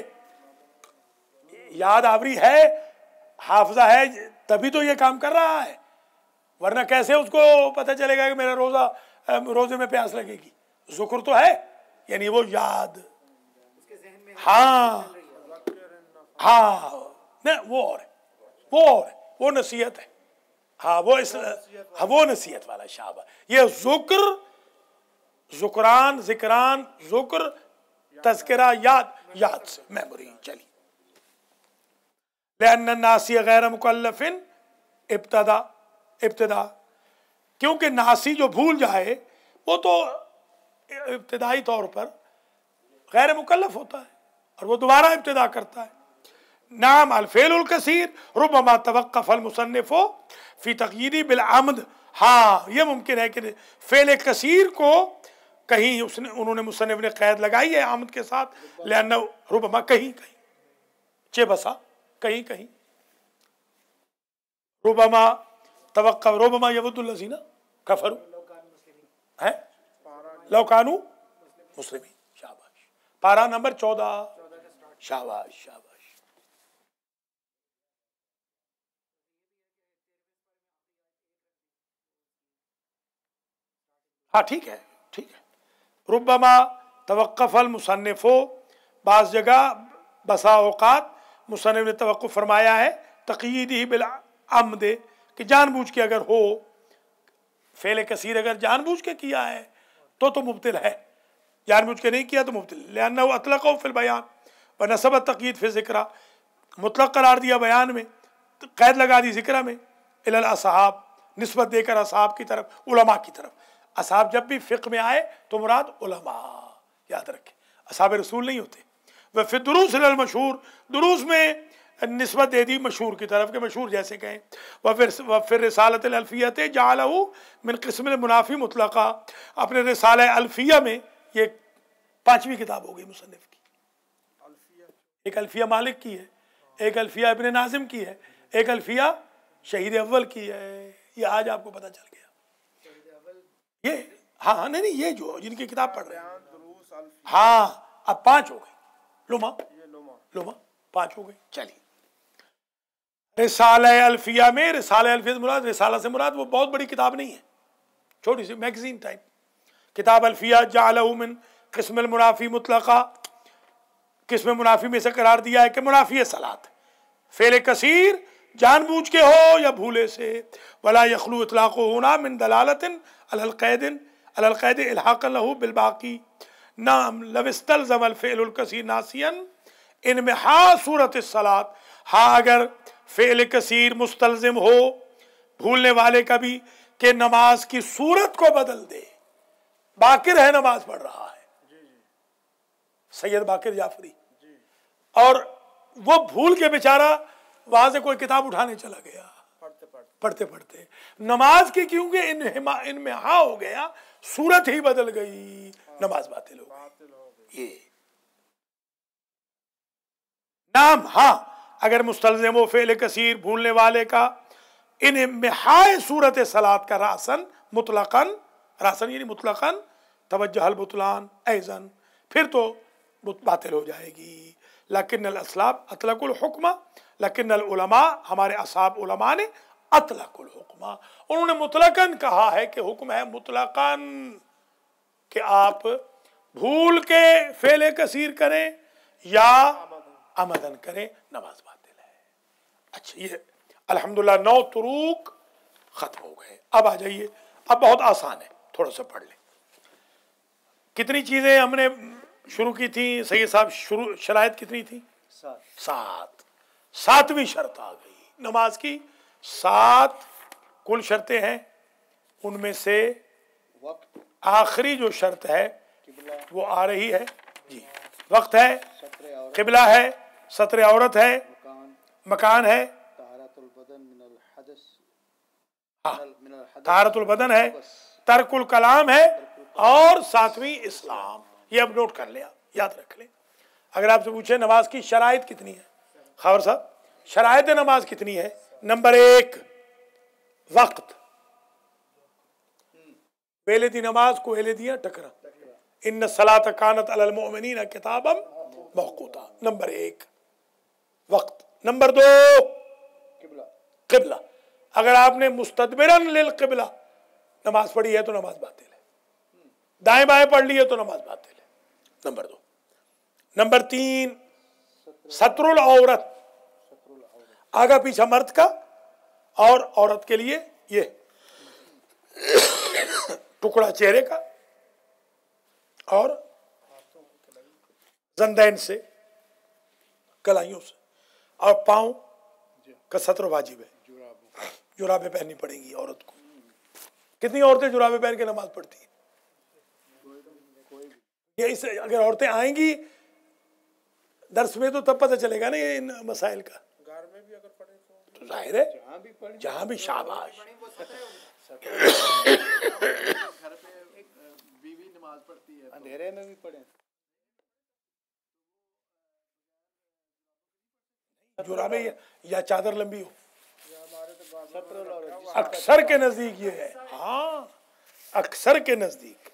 यादावरी है, हाफजा है, तभी तो ये काम कर रहा है, वरना कैसे उसको पता चलेगा कि मेरा रोजे में प्यास लगेगी। ज़ुक्र तो है, यानी वो याद। हाँ हाँ नहीं, वो और है, वो नसीहत है। हाँ वो नसीहत वाला शाबा। ये ज़ुक्र, ज़ुकरान, ज़िक्रान, ज़ुक्र, तज़किरा, याद से मेमोरी। चलिए, लिअन्न नासी गैर मुकल्लफिन इब्तिदा, क्योंकि नासी जो भूल जाए वो तो इब्तिदाई तौर पर गैर मुकल्लफ होता है और वो दोबारा इब्तिदा करता है। नाम अल फ़ेलुल कसीर रुब्बमा तवक्कफ़ अल मुसन्निफ़ु फ़ी तक़यीदी बिल अम्द। हाँ ये मुमकिन है कि फ़ेल कसीर को कहीं उन्होंने मुसन्निफ़ ने कैद लगाई है आमद के साथ, लिअन्ना रुब्बमा, कहीं चे बसा कहीं रुब्बमा तवक्कफ़, रुब्बमा यवद्दुल लज़ीना कफ़रू है लौ कानू मुस्लिमीन। शाबाश, पारा नंबर 14। शाबाश। हाँ ठीक है। रुब्बमा तवक्कफ़ल मुसन्निफ़ो, बाज़ जगह बसा औक़ात मुसन्निफ़ ने तवक्कुफ़ फरमाया है तक़यीदी बिल अम्द, कि जानबूझ के अगर हो, फ़ेल कसीर अगर जानबूझ के किया है तो मुब्तिल है, जानबूझ के नहीं किया तो मुब्तिल। लिअन्नहु अतलक़हु फ़िल बयान व नसब तक़यीद फ़ी ज़िक्रा, मुतलक़ करार दिया बयान में, कैद लगा दी ज़िक्रा में। इलल असहाब, निस्बत देकर असहाब की तरफ, उलमा की तरफ। असहाब जब भी फ़िक़्ह में आए तो मुराद उलमा, याद रखें, असहाब रसूल नहीं होते। वह फिर दुरूस इलल मशहूर, दुरूस में निस्बत दे दी मशहूर की तरफ के मशहूर जैसे कहें। वह फिर रिसालत अल्फ़ियत जालहू मिन क़िस्म मुनाफ़ी मुतलक़ा, अपने रिसाला अल्फ़िया में, ये 5वीं किताब हो गई मुसन्निफ़ की। एक अल्फ़िया मालिक की है, एक अल्फ़िया इब्न नाज़िम की है, एक अल्फ़िया शहीद अव्वल की है। ये आज आपको पता चल गया। ये हाँ नहीं ये जो जिनकी किताब पढ़ रहे हैं, हाँ अब 5 हो गई। लुमा 5 हो गई। चलिए, रिसाला अल्फिया में, रिसाला अल्फिया मुराद, रिसाला से मुराद वो बहुत बड़ी किताब नहीं है, छोटी सी मैगजीन टाइप किताब। अल्फिया जालहू मिन क़िस्म मुनाफ़ी मुतलक़ा, किस्म मुनाफ़ी में से करार दिया है कि मुनाफ़ी सलात, फ़ेल कसीर जानबूझ के हो या भूले से। वला यखलू इतलाक़ु हुना मिन दलालतिन अलल क़ैद इल्हाक़न लहू बिल बाक़ी, नाम लविस्तलज़म अल फ़ेलुल कसीर नासियन इनमें हाँ सूरत सलात। हाँ अगर फ़ेल कसीर मुस्तलज़िम हो भूलने वाले का भी, कि नमाज की सूरत को बदल दे, बाकिर है नमाज पढ़ रहा है, सैयद बाकिर जाफरी, और वो भूल के बेचारा वहां से कोई किताब उठाने चला गया, पढ़ते नमाज की, क्योंकि इनमें हाँ हो गया, सूरत ही बदल गई, नमाज बातिल हो गई। ये नाम हाँ अगर मुस्तलज़िम हो फ़ेल कसीर भूलने वाले का, इनमें हाय सूरत सलात का रासन मुतलक़न, रासन यानी मुतलक़न तवज्जुहल बुतलान ऐज़न, फिर तो बातिल हो जाएगी। लकिन असलाब अतलकुल हुक्मा, लकिन उलमा, हमारे असहाब उलमा ने अतलकुल हुक्मा, उन्होंने मुतलक़न कहा है कि हुक्म है मुतलक़न, कि आप भूल के फ़ेल कसीर करें या अमदन करें, नमाज बातिल है। अच्छा, ये अल्हम्दुलिल्लाह 9 तुरूक ख़त्म हो गए। अब आ जाइए, अब बहुत आसान है, थोड़ा सा पढ़ लें। कितनी चीज़ें हमने शुरू की थी सैयद साहब, शराइत कितनी थी? 7। 7वीं शर्त आ गई नमाज की। 7 कुल शर्तें हैं, उनमें से आखिरी जो शर्त है वो आ रही है जी। वक्त है, क़िबला है, सत्र औरत है, मकान है, من الحدث ہاں من الحدث طہارت البدن ہے، ترک الکلام ہے، اور ساتویں اسلام. یہ اب نوٹ کر لیا، یاد رکھ لیں. اگر آپ سے پوچھے نماز کی شرائط کتنی ہے خاور صاحب، شرائط نماز کتنی ہے؟ نمبر 1 وقت. ویلے دی نماز کو ویلے دیا ٹکرا، ان الصلاۃ کانت علی المؤمنین کتابا موقوتا. نمبر 1 وقت. نمبر 2 قبلہ. قبلہ. اگر آپ نے مستدبرن للقبلہ نماز پڑھی ہے تو نماز باطل ہے، دائیں بائیں پڑھ لی ہے تو نماز باطل ہے. نمبر 2. نمبر 3 ستر العورت، آگا پیچھا مرد کا اور عورت کے لیے یہ ٹکڑا چہرے کا اور زندین سے، کلائیوں سے، اور پاؤں کا ستر واجب ہے. جرابیں پہننی پڑیں گی عورت کو. کتنی عورتیں جرابیں پہن کے نماز پڑھتی ہیں؟ یہ اس اگر عورتیں آئیں گی درس میں تو تب پتہ چلے گا نا یہ ان مسائل کا. گھر میں بھی اگر پڑھے تو ظاہر ہے جہاں بھی شاباش. گھر پہ بیوی نماز پڑھتی ہے اندھیرے میں بھی پڑھیں. جرابیں یا چادر لمبی ہو، ستر العورت اکثر کے نزدیک یہ ہے. ہاں اکثر کے نزدیک،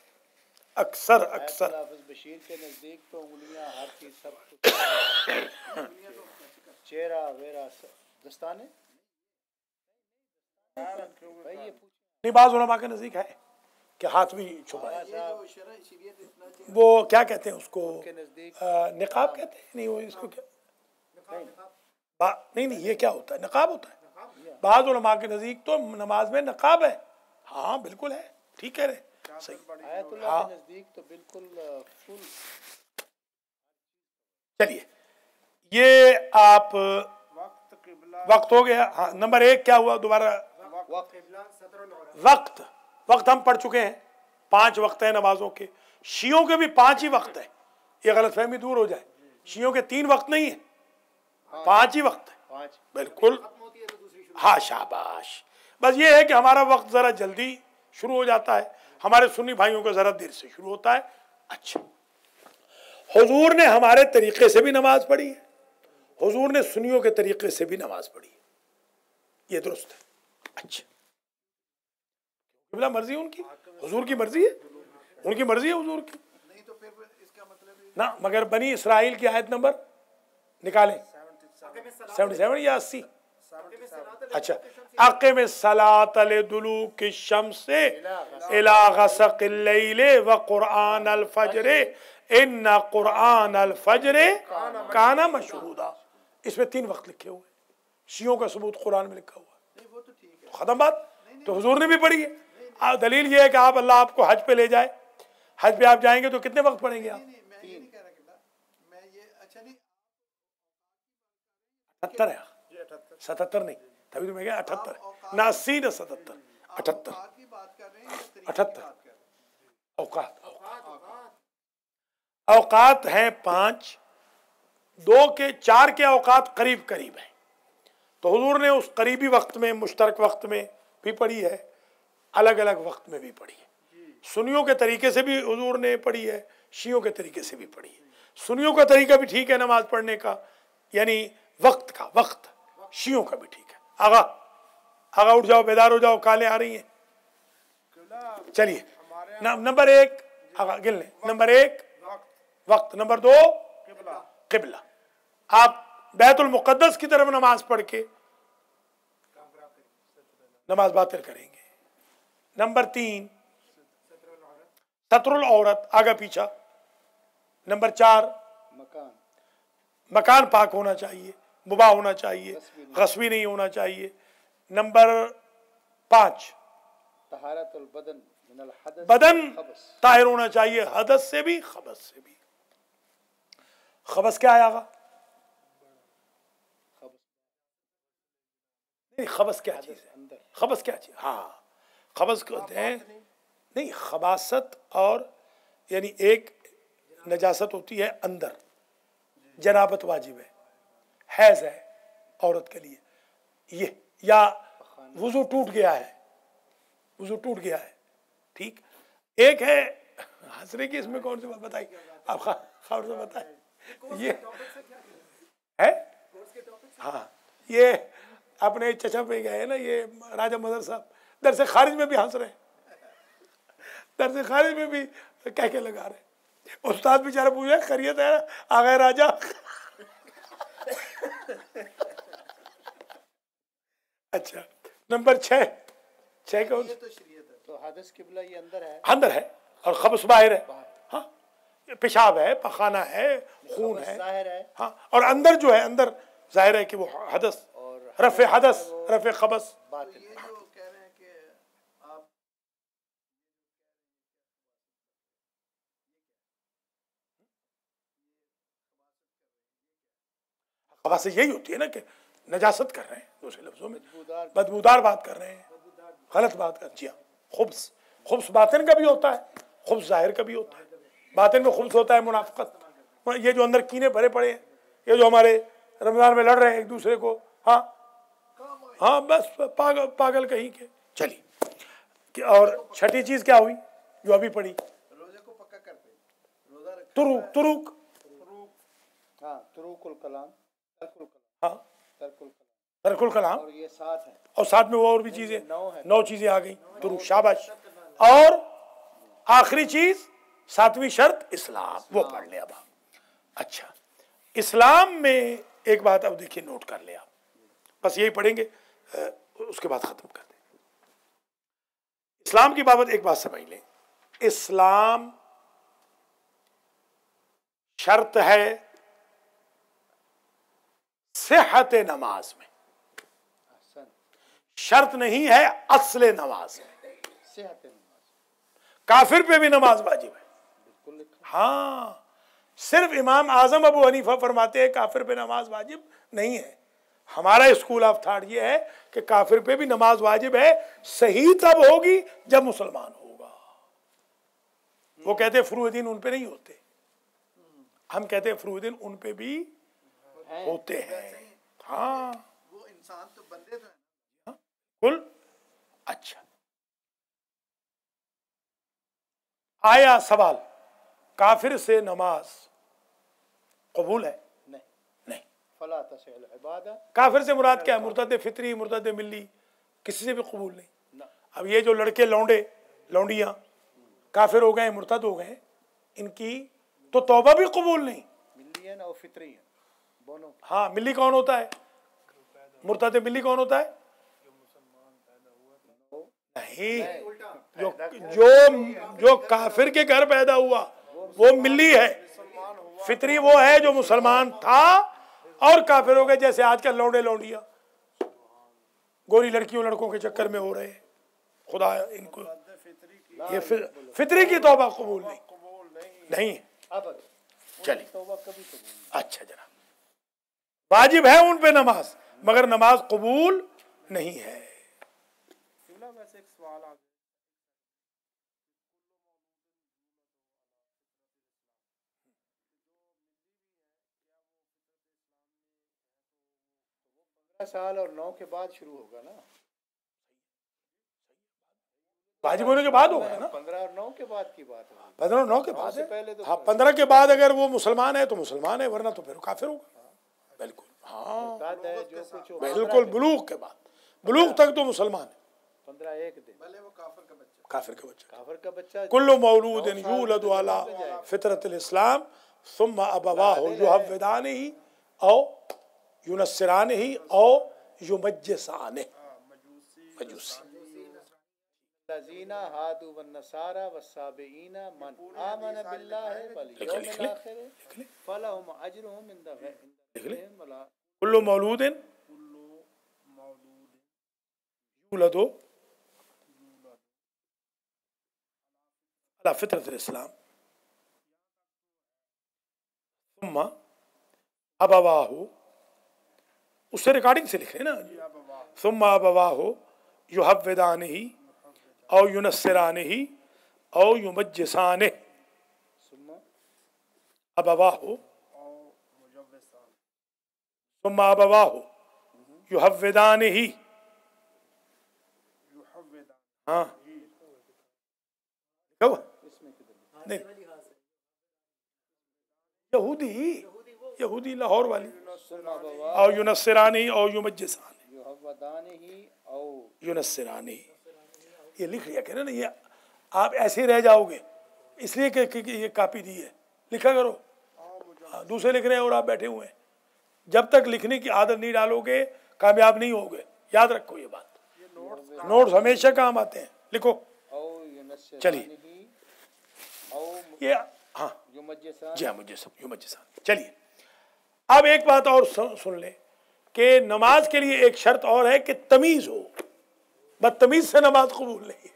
اکثر حافظ بشیر کے نزدیک تو انگلیاں ہر چیز سب کچھ چہرہ ویرہ دستانے. نہیں، بعض علماء کے نزدیک ہے کہ ہاتھ بھی چھپائے. وہ کیا کہتے ہیں اس کو، کے نزدیک نقاب کہتے ہیں. نہیں وہ اس کو کیا، نہیں یہ کیا ہوتا ہے؟ نقاب ہوتا ہے. بعض علماء کے نزدیک تو نماز میں نقاب ہے. ہاں بالکل ہے، ٹھیک کہہ رہے صحیح. آیت اللہ کے نزدیک تو بالکل فل. چلیے یہ آپ وقت قبلہ وقت ہو گیا. ہاں نمبر 1 کیا ہوا دوبارہ؟ وقت. وقت ہم پڑھ چکے ہیں، 5 وقت ہیں نمازوں کے. شیعوں کے بھی 5 ہی وقت ہیں، یہ غلط فہمی دور ہو جائے. شیعوں کے 3 وقت نہیں ہیں، 5 ہی وقت ہیں. بالکل ہاں شاباش. بس یہ ہے کہ ہمارا وقت ذرا جلدی شروع ہو جاتا ہے، ہمارے سنی بھائیوں کا ذرا دیر سے شروع ہوتا ہے. اچھا، حضور نے ہمارے طریقے سے بھی نماز پڑھی ہے، حضور نے سنیوں کے طریقے سے بھی نماز پڑھی ہے، یہ درست ہے. اچھا، قبلہ مرضی ان کی، حضور کی مرضی ہے، ان کی مرضی ہے حضور کی. نہیں تو پھر اس کا مطلب نہ مگر بنی اسرائیل کی آیت نمبر نکالیں، 77 یا 80. اچھا، اقم الصلاۃ لدلوک الشمس الی غسق اللیل وقرآن الفجر ان قرآن الفجر کان مشہودا. اس میں 3 وقت لکھے ہوئے ہیں. شیعوں کا ثبوت قرآن میں لکھا ہوا ہے. وہ تو ٹھیک ہے. ختم بات. تو حضور نے بھی پڑھی ہے. دلیل یہ ہے کہ آپ اللہ آپ کو حج پہ لے جائے، حج پہ آپ جائیں گے تو کتنے وقت پڑھیں گے آپ؟ میں یہ نہیں کہہ رہا کہ میں یہ اچھا نہیں 78 ہے، 77 نہیں، تبھی تو میں کہا 78 ہے، نہ 80 نہ 77، 78. اوقات کی بات کر رہے ہیں یا طریقے کی 78 بات کر رہے ہیں؟ اوقات ہیں 5، 2 کے 4 کے اوقات قریب قریب ہیں. تو حضور نے اس قریبی وقت میں، مشترک وقت میں بھی پڑھی ہے، الگ الگ وقت میں بھی پڑھی ہے. سنیوں کے طریقے سے بھی حضور نے پڑھی ہے، شیعوں کے طریقے سے بھی پڑھی ہے. سنیوں کا طریقہ بھی ٹھیک ہے نماز پڑھنے کا، یعنی وقت کا وقت. شیعوں کا بھی ٹھیک ہے. آغا اٹھ جاؤ، بیدار ہو جاؤ، کالیں آ رہی ہیں. چلیے نمبر 1 آغا گن لیں. نمبر 1 وقت، نمبر 2 قبلہ. آپ بیت المقدس کی طرف نماز پڑھ کے نماز باطل کریں گے. نمبر 3 ستر العورت، آگا پیچھا. نمبر 4 مکان پاک ہونا چاہیے، مباح ہونا چاہیے، غصبی نہیں ہونا چاہیے. نمبر 5 طہارت البدن من الحدث بدن والخبث. طاہر ہونا چاہیے، حدث سے بھی خبث سے بھی. خبث کیا ہے آگا؟ نہیں خبث کیا چیز ہے؟ خبث کیا چیز؟ ہاں خبث کہتے ہیں نہیں، خباثت اور یعنی ایک نجاست ہوتی ہے اندر، جنابت واجب ہے، حیض ہے عورت کے لیے، یا وضو ٹوٹ گیا ہے، وضو ٹوٹ گیا ہے، ٹھیک. ایک ہے حسرے کی، اس میں کون سی بات بتائی آپ خبر سے بتائیں، یہ ہے ہاں یہ اپنے چچا پہ گئے نا یہ راجہ مدر صاحب، درس خارج میں بھی ہنس رہے ہیں، درس خارج میں بھی کہہ کے لگا رہے ہیں. استاد بیچارہ پوچھا خیریت ہے آ گئے راجہ. اچھا نمبر 6 کون یہ تو شریعت ہے. تو حدث قبلہ یہ اندر ہے، اندر ہے اور خبث باہر ہے. ہاں پیشاب ہے، پخانہ ہے، خون ہے، ظاہر ہے، ہاں اور اندر جو ہے اندر ظاہر ہے کہ وہ حدث، اور رفع حدث رفع خبث. باطن. یہ جو کہہ رہے ہیں کہ آپ خبث یہی ہوتی ہے نا کہ نجاست کر رہے ہیں، دوسرے لفظوں میں بدبودار بات کر رہے ہیں، غلط بات کر. جی ہاں خبث باطن کا بھی ہوتا ہے، خبث ظاہر کا بھی ہوتا ہے. باطن میں خبث ہوتا ہے منافقت، یہ جو اندر کینے بھرے پڑے ہیں، یہ جو ہمارے رمضان میں لڑ رہے ہیں ایک دوسرے کو، ہاں بس پاگل کہیں کے. چلیے اور چھٹی چیز کیا ہوئی جو ابھی پڑھی؟ روزے کو پکا کرتے ہیں، روزہ رکھتے تروک ہاں تروک الکلام، ترک الکلام، ہاں ترک الکلام، ترک الکلام، اور یہ 7 ہیں. اور ساتھ میں وہ اور بھی چیزیں 9 ہیں. 9 چیزیں آ گئی. تروک شاباش. اور آخری چیز 7ویں شرط اسلام، وہ پڑھ لیں اب آپ. اچھا اسلام میں ایک بات اب دیکھیے نوٹ کر لیں آپ، بس یہی پڑھیں گے اس کے بعد ختم کر دیں. اسلام کی بابت ایک بات سمجھ لیں، اسلام شرط ہے صحت نماز میں، احسن. شرط نہیں ہے اصل نماز میں. صحت نماز کافر پہ بھی نماز واجب ہے. بالکل لکھا. ہاں صرف امام اعظم ابو حنیفہ فرماتے ہیں کافر پہ نماز واجب نہیں ہے. ہمارا اسکول آف تھاٹ یہ ہے کہ کافر پہ بھی نماز واجب ہے، صحیح تب ہوگی جب مسلمان ہوگا. وہ کہتے ہیں فروع دین ان پہ نہیں ہوتے، ہم کہتے ہیں فروع دین ان پہ بھی ہوتے ہیں. ہاں وہ انسان تو بندے تو ہیں. کل. اچھا آیا سوال، کافر سے نماز قبول ہے؟ نہیں. فلا تصح العبادہ. کافر سے مراد کیا ہے؟ مرتد فطری، مرتد ملی، کسی سے بھی قبول نہیں. نہ. اب یہ جو لڑکے لونڈے لونڈیاں کافر ہو گئے، مرتد ہو گئے، ان کی تو توبہ بھی قبول نہیں. ملی ہیں اور فطری ہیں دونوں. ہاں ملی کون ہوتا ہے؟ مرتد ملی کون ہوتا ہے؟ نہیں، جو کافر کے گھر پیدا ہوا وہ ملی ہے. فطری وہ ہے جو مسلمان تھا اور کافر ہو گئے، جیسے آج کل لونڈے لونڈیاں گوری لڑکیوں لڑکوں کے چکر میں ہو رہے ہیں. خدا ان کو یہ فطری کی توبہ قبول نہیں. چلیے توبہ کبھی قبول نہیں. اچھا جناب، واجب ہے ان پہ نماز مگر نماز قبول نہیں ہے. ویسے ایک سوال آ گیا، سال اور 9 کے بعد شروع ہوگا نا. واجب ہونے کے بعد ہوگا نا، 15 اور 9 کے بعد کی بات ہے. 15 اور 9 کے بعد ہے. پہلے تو ہاں 15 کے بعد اگر وہ مسلمان ہے تو مسلمان ہے، ورنہ تو پھر کافر ہوگا. بالکل ہاں مرتد ہے جو کچھ ہو. بالکل، بلوغ کے بعد، بلوغ تک تو مسلمان ہے. 15 ایک دن. بھلے وہ کافر کا بچہ. کافر کے بچے کافر کا بچہ کل مولود یولد علی فطرت الاسلام ثم ابواہ یحودانہ او ینصرانہ او یمجسانہ. مجوسی. الذین ہادوا والنصارى والصابئین من آمن باللہ والیوم الآخر فلہم اجرہم عند ربہم ولا. کل مولود یولد علی فطرت الاسلام ثم ابواہ، اس سے ریکارڈنگ سے لکھ رہے نا، ثم ابواہ یحودانہ او ینصرانہ او یمجسانہ. ابواہ ثم ابواہ یحودانہ हाँ कब नहीं यहूदी लाहौर वाली और यूनसरानी और युमज्जिसानी यूनसरानी ये लिख लिया करें ना, ये आप ऐसे ही रह जाओगे इसलिए कि ये कॉपी दी है, लिखा करो। दूसरे लिख रहे हैं और आप बैठे हुए हैं। जब तक लिखने की आदत नहीं डालोगे कामयाब नहीं होगे, याद रखो ये बात। नोट्स हमेशा काम आते हैं, लिखो। चलिए ये हाँ जी हाँ मुझे सब युमज्जिसान। चलिए अब एक बात और सुन लें कि नमाज के लिए एक शर्त और है कि तमीज हो। बदतमीज से नमाज कबूल नहीं है,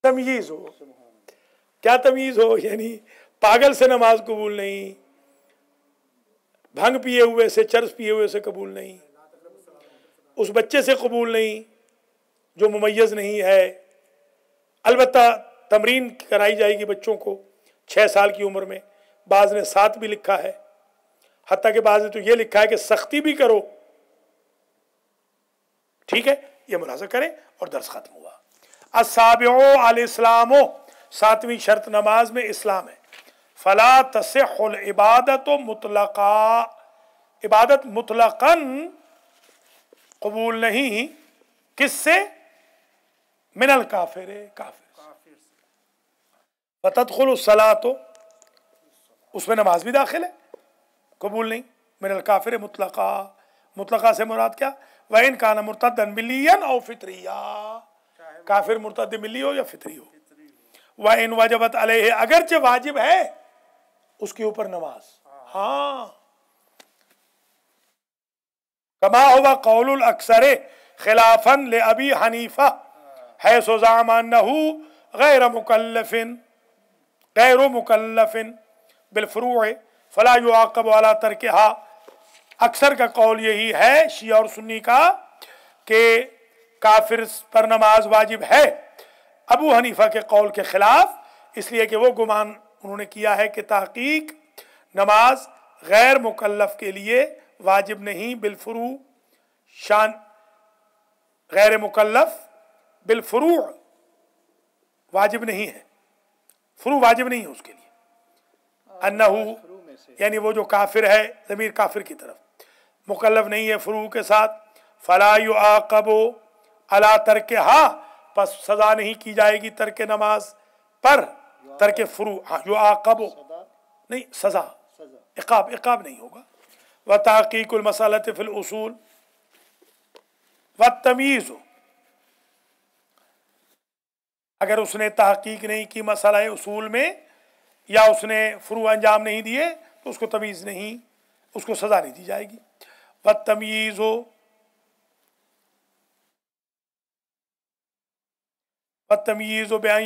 तमीज हो। क्या तमीज हो? यानी पागल से नमाज कबूल नहीं, भांग पिए हुए से, चरस पिए हुए से कबूल नहीं, उस बच्चे से कबूल नहीं जो मुमय्यज नहीं है। अलबत्ता तमरीन कराई जाएगी बच्चों को 6 साल की उम्र में। बाज ने 7 भी लिखा है, हत्ता के बाज ने तो ये लिखा है कि सख्ती भी करो। ठीक है, ये मुलाजा करें और दर्स खत्म हुआ। अस्साबिउ अल इस्लामो, 7वीं शर्त नमाज में इस्लाम है। फला तसिहुल इबादत मुतलका, इबादत मुतलकन कबूल नहीं। किससे? मिनल काफिर, काफिर फतदखुलु सलातो, उसमें नमाज भी दाखिल है, कबूल नहीं। मिनल काफिर मुतलका, मुतलका से मुराद क्या? वह इन काना मुर्तदन मिलियन और फित्रिया, काफिर मुर्तद मिली हो या फित्री हो। वह इन वजबत अलैहि, अगरचे वाजिब है उसके ऊपर नमाज। हाँ, कमा हुआ कौलुल अक्सरे खिलाफन ले अबी हनीफा है सोजामानहु गैर मुकल्लफिन बिलफ्रूअ फला युआक़ब अला तर्किहा। अक्सर का कौल यही है शिया और सुन्नी का कि काफिर पर नमाज वाजिब है, अबू हनीफा के कौल के खिलाफ, इसलिए कि वो गुमान उन्होंने किया है कि तहकीक नमाज गैर मुकल्लफ के लिए वाजिब नहीं। बिलफ्रू शान गैर मुकल्लफ बिलफ्रू वाजिब नहीं है, फ्रू वाजिब नहीं है उसके लिए। अन्नहु यानी वो जो काफिर है, ज़मीर काफिर की तरफ, मुकल्लफ नहीं है फ्रू के साथ। फला युआक़बु अला तर्किहा, पस सजा नहीं की जाएगी तर्क नमाज पर, तर्क फ्रू। हाँ, युआक़बु नहीं, सजा, इक़ाब, इक़ाब नहीं होगा। व तहक़ीक़ुल मसलत फ़िल उसूल व तमीज़, अगर उसने तहक़ीक़ नहीं की मसला उसूल में या उसने फ्रू अंजाम नहीं दिए तो उसको तमीज़ नहीं, उसको सज़ा नहीं दी जाएगी। व तमीज़ हो, व तमीज़ बयान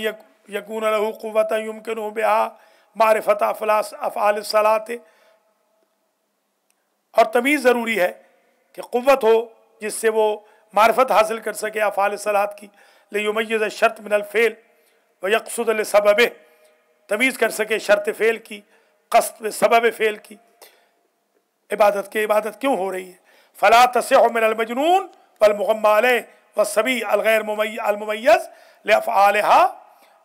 यकून लहू क़ुव्वत युमकिनु बिहा मारिफत अफ़आल सलात, और तमीज़ ज़रूरी है कि क़ुव्वत हो जिससे वो मारिफत हासिल कर सके अफ़आल सलात की। लियुमय्यिज़ शर्त मिनल फ़ेल व यक़सुद लिसबबे, तमीज़ कर सके शर्त फ़ेल की, क़स्द सबब फ़ेल की। इबादत के इबादत क्यों हो रही है? फ़ला तसिहु मिनल मजनून वल मुग़म्मा अलैहि वस्सबी अलगैर मुमय्यज़ लिअफ़आलिहा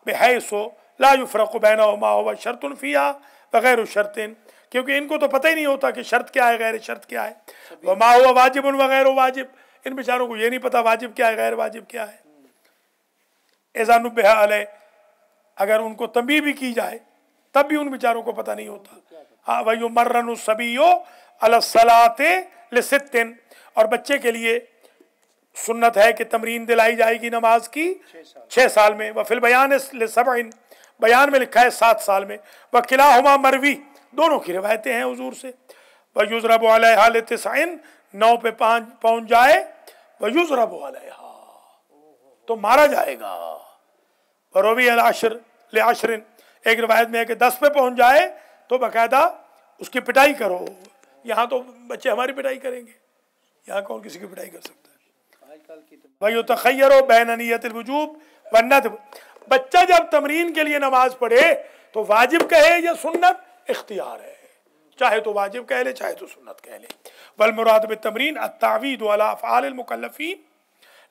बिहैसु ला युफ़रक़ु बैनहुमा हुवा शर्तुन फ़ीहा व गैरु शर्तिन, क्योंकि इनको तो पता ही नहीं होता कि शर्त क्या है, गैर शर्त क्या है। व मा हुवा वाजिबुन व गैरु वाजिब, इन बेचारों को ये नहीं पता वाजिब क्या है, गैर वाजिब क्या है। इज़ा नुब्बिहा अलैहि, अगर उनको तंबीह भी की जाए तब भी उन बेचारों को पता नहीं होता। हाँ, व युमर्रनु सबियो अला सलाते लिसित्तिन, और बच्चे के लिए सुन्नत है कि तमरीन दिलाई जाएगी नमाज की 6 साल में। व फिल बयान लिसबइन, बयान में लिखा है 7 साल में। व किलाहुमा मरवी, दोनों की रिवायतें हैं हुजूर से। व युज़रबु अलैहा लितिसइन, 9 पे पहुंच जाए, व युज़रबु अलैहा, तो मारा जाएगा। व रवी अल अशर ले अशरिन, एक रिवायत में है कि 10 पे पहुंच जाए तो बाकायदा उसकी पिटाई करो। यहाँ तो बच्चे हमारी पिटाई करेंगे, यहाँ कौन किसी की पिटाई कर सकता है। भाई तखय्यरो बैन नियतिल वुजूब व नदब, बच्चा जब तमरीन के लिए नमाज पढ़े तो वाजिब कहे या सुन्नत, इख्तियार है, चाहे तो वाजिब कह ले चाहे तो सुन्नत कह ले। वल मुराद बित तमरीन अत-तावीद अला अफ़आलिल मुकल्लफीन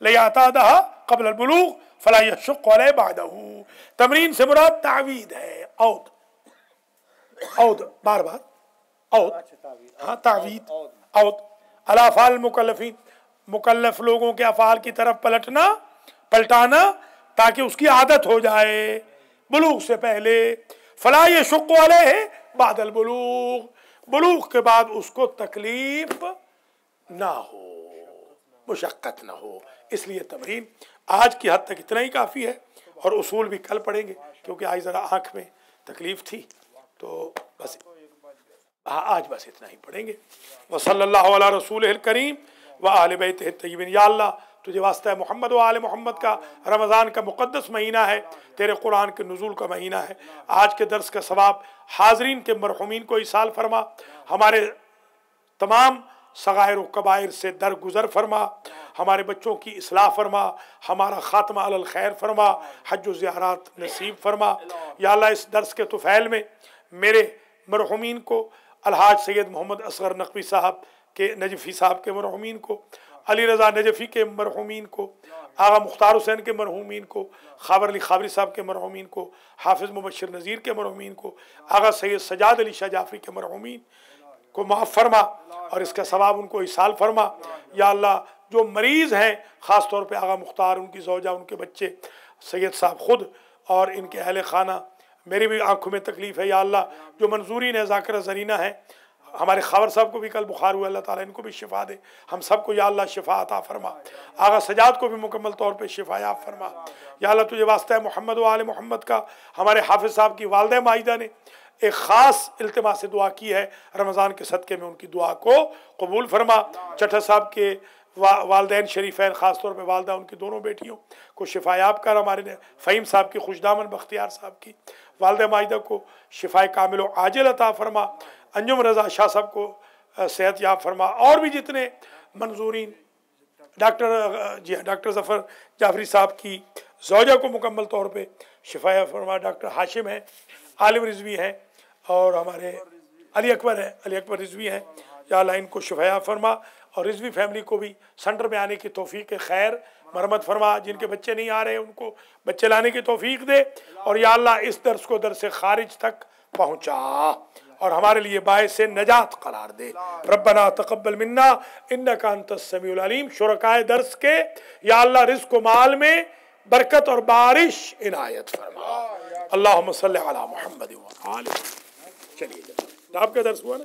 लियातादहा क़ब्ल अल-बुलूग़ फला यशुक़्क़ु अलैहि बअदहू। तमरीन से मुराद तावीद है, औद बार बार औद, हाँ तावीद औद अला फ़ाल मुकल्लफ़ीन, मुकल्लफ लोगों के अफ़ाल की तरफ पलटाना ताकि उसकी आदत हो जाए बुलूग से पहले। फला यशुक़्क़ु अलैहि बअदल बुलूग़, बुलूग के बाद उसको तकलीफ ना हो, मुशक्क़त ना हो। इसलिए तमरीन आज की हद तक इतना ही काफ़ी है, और उसूल भी कल पढ़ेंगे क्योंकि आज ज़रा आँख में तकलीफ़ थी, तो बस आज बस इतना ही पढ़ेंगे। व सल्लल्लाहु अला रसूलिहिल करीम व आले बैतिहि तय्यबीन। या अल्लाह तुझे वास्ता है मोहम्मद व आले मोहम्मद का, रमज़ान का मुक़द्दस महीना है, तेरे कुरान के नुज़ूल का महीना है। आज के दर्स का सवाब हाज़रीन के मरहूमीन को इसाल फरमा, हमारे तमाम सगायर व कबायर से दरगुजर फरमा, हमारे बच्चों की इस्लाह फरमा, हमारा ख़ात्मा अलल खैर फरमा, हज व ज़ियारत नसीब फरमा। या अल्लाह इस दर्स के तुफ़ैल में मेरे मरहूमीन को, अलहाज सैयद मोहम्मद असगर नकवी साहब के नजफ़ी साहब के मरहूमीन को, अली रज़ा नजफ़ी के मरहूमीन को, आगा मुख्तार हुसैन के मरहूमीन को, ख़ाबर अली ख़ाबरी साहब के मरहूमीन को, हाफिज़ मुबश्शिर नज़ीर के मरहूमीन को, आगा सैयद सजाद अली शाह जाफ़री के मरहूमीन को माफ़ फरमा और इसका सवाब उनको इसाल फरमा। या अल्लाह जो मरीज़ हैं ख़ास तौर पे आगा मुख्तार, उनकी ज़ौजा, उनके बच्चे, सैयद साहब ख़ुद और इनके अहले खाना, मेरी भी आँखों में तकलीफ़ है। या अल्लाह जो मंजूरीन है, ज़ाकिरा ज़रीना है, हमारे खावर साहब को भी कल बुखार हुआ, अल्लाह ताला इनको भी शिफा दे, हम सबको या अल्लाह शिफा अता फरमा। आगा सजाद को भी मुकम्मल तौर पे शिफा याब फरमा। या अल्लाह तुझे वास्ता है मोहम्मद व आले मोहम्मद का, हमारे हाफिज़ साहब की वालिदा माहिदा ने एक ख़ास इल्तिमा से दुआ की है, रमज़ान के सदक़े में उनकी दुआ को कबूल फरमा। चट्टा साहब के वालिदैन शरीफ़ैन, ख़ास तौर पे वालिदा, उनकी दोनों बेटियों को शिफा याब कर। हमारे फ़हीम साहब की, खुशदामन बख्तियार साहब की वालिदा माहिदा को शिफाए कामिल व आजिल अता फरमा। अंजुम रज़ा शाह साहब को सेहत याब फरमा। और भी जितने मंजूरीन, डॉक्टर ज़फ़र जाफ़री साहब की ज़ौजा को मुकम्मल तौर पे शिफा याब फरमा। डॉक्टर हाशिम हैं, आलिम रिज़वी हैं, और हमारे अली अकबर हैं, अली अकबर रिज़वी हैं। या अल्लाह इनको शिफा याब फरमा, और रिज़वी फैमिली को भी सेंटर में आने की तौफ़ीक़ खैर मरहमत फरमा। जिनके बच्चे नहीं आ रहे उनको बच्चे लाने की तौफ़ीक़ दे, और या अल्लाह इस दर्स को दर्स खारिज तक पहुँचा और हमारे लिए बाइसे नजात करार दे। रब्बना तक़ब्बल मिन्ना इन्नका अंतस समीउल अलीम। शुरकाए दर्स के या अल्लाह रिज़्क़ व माल में बरकत और बारिश इनायत फरमा। अल्लाहुम्मा सल्लि अला मुहम्मद व आले। चलिए, आपका दर्स हुआ ना।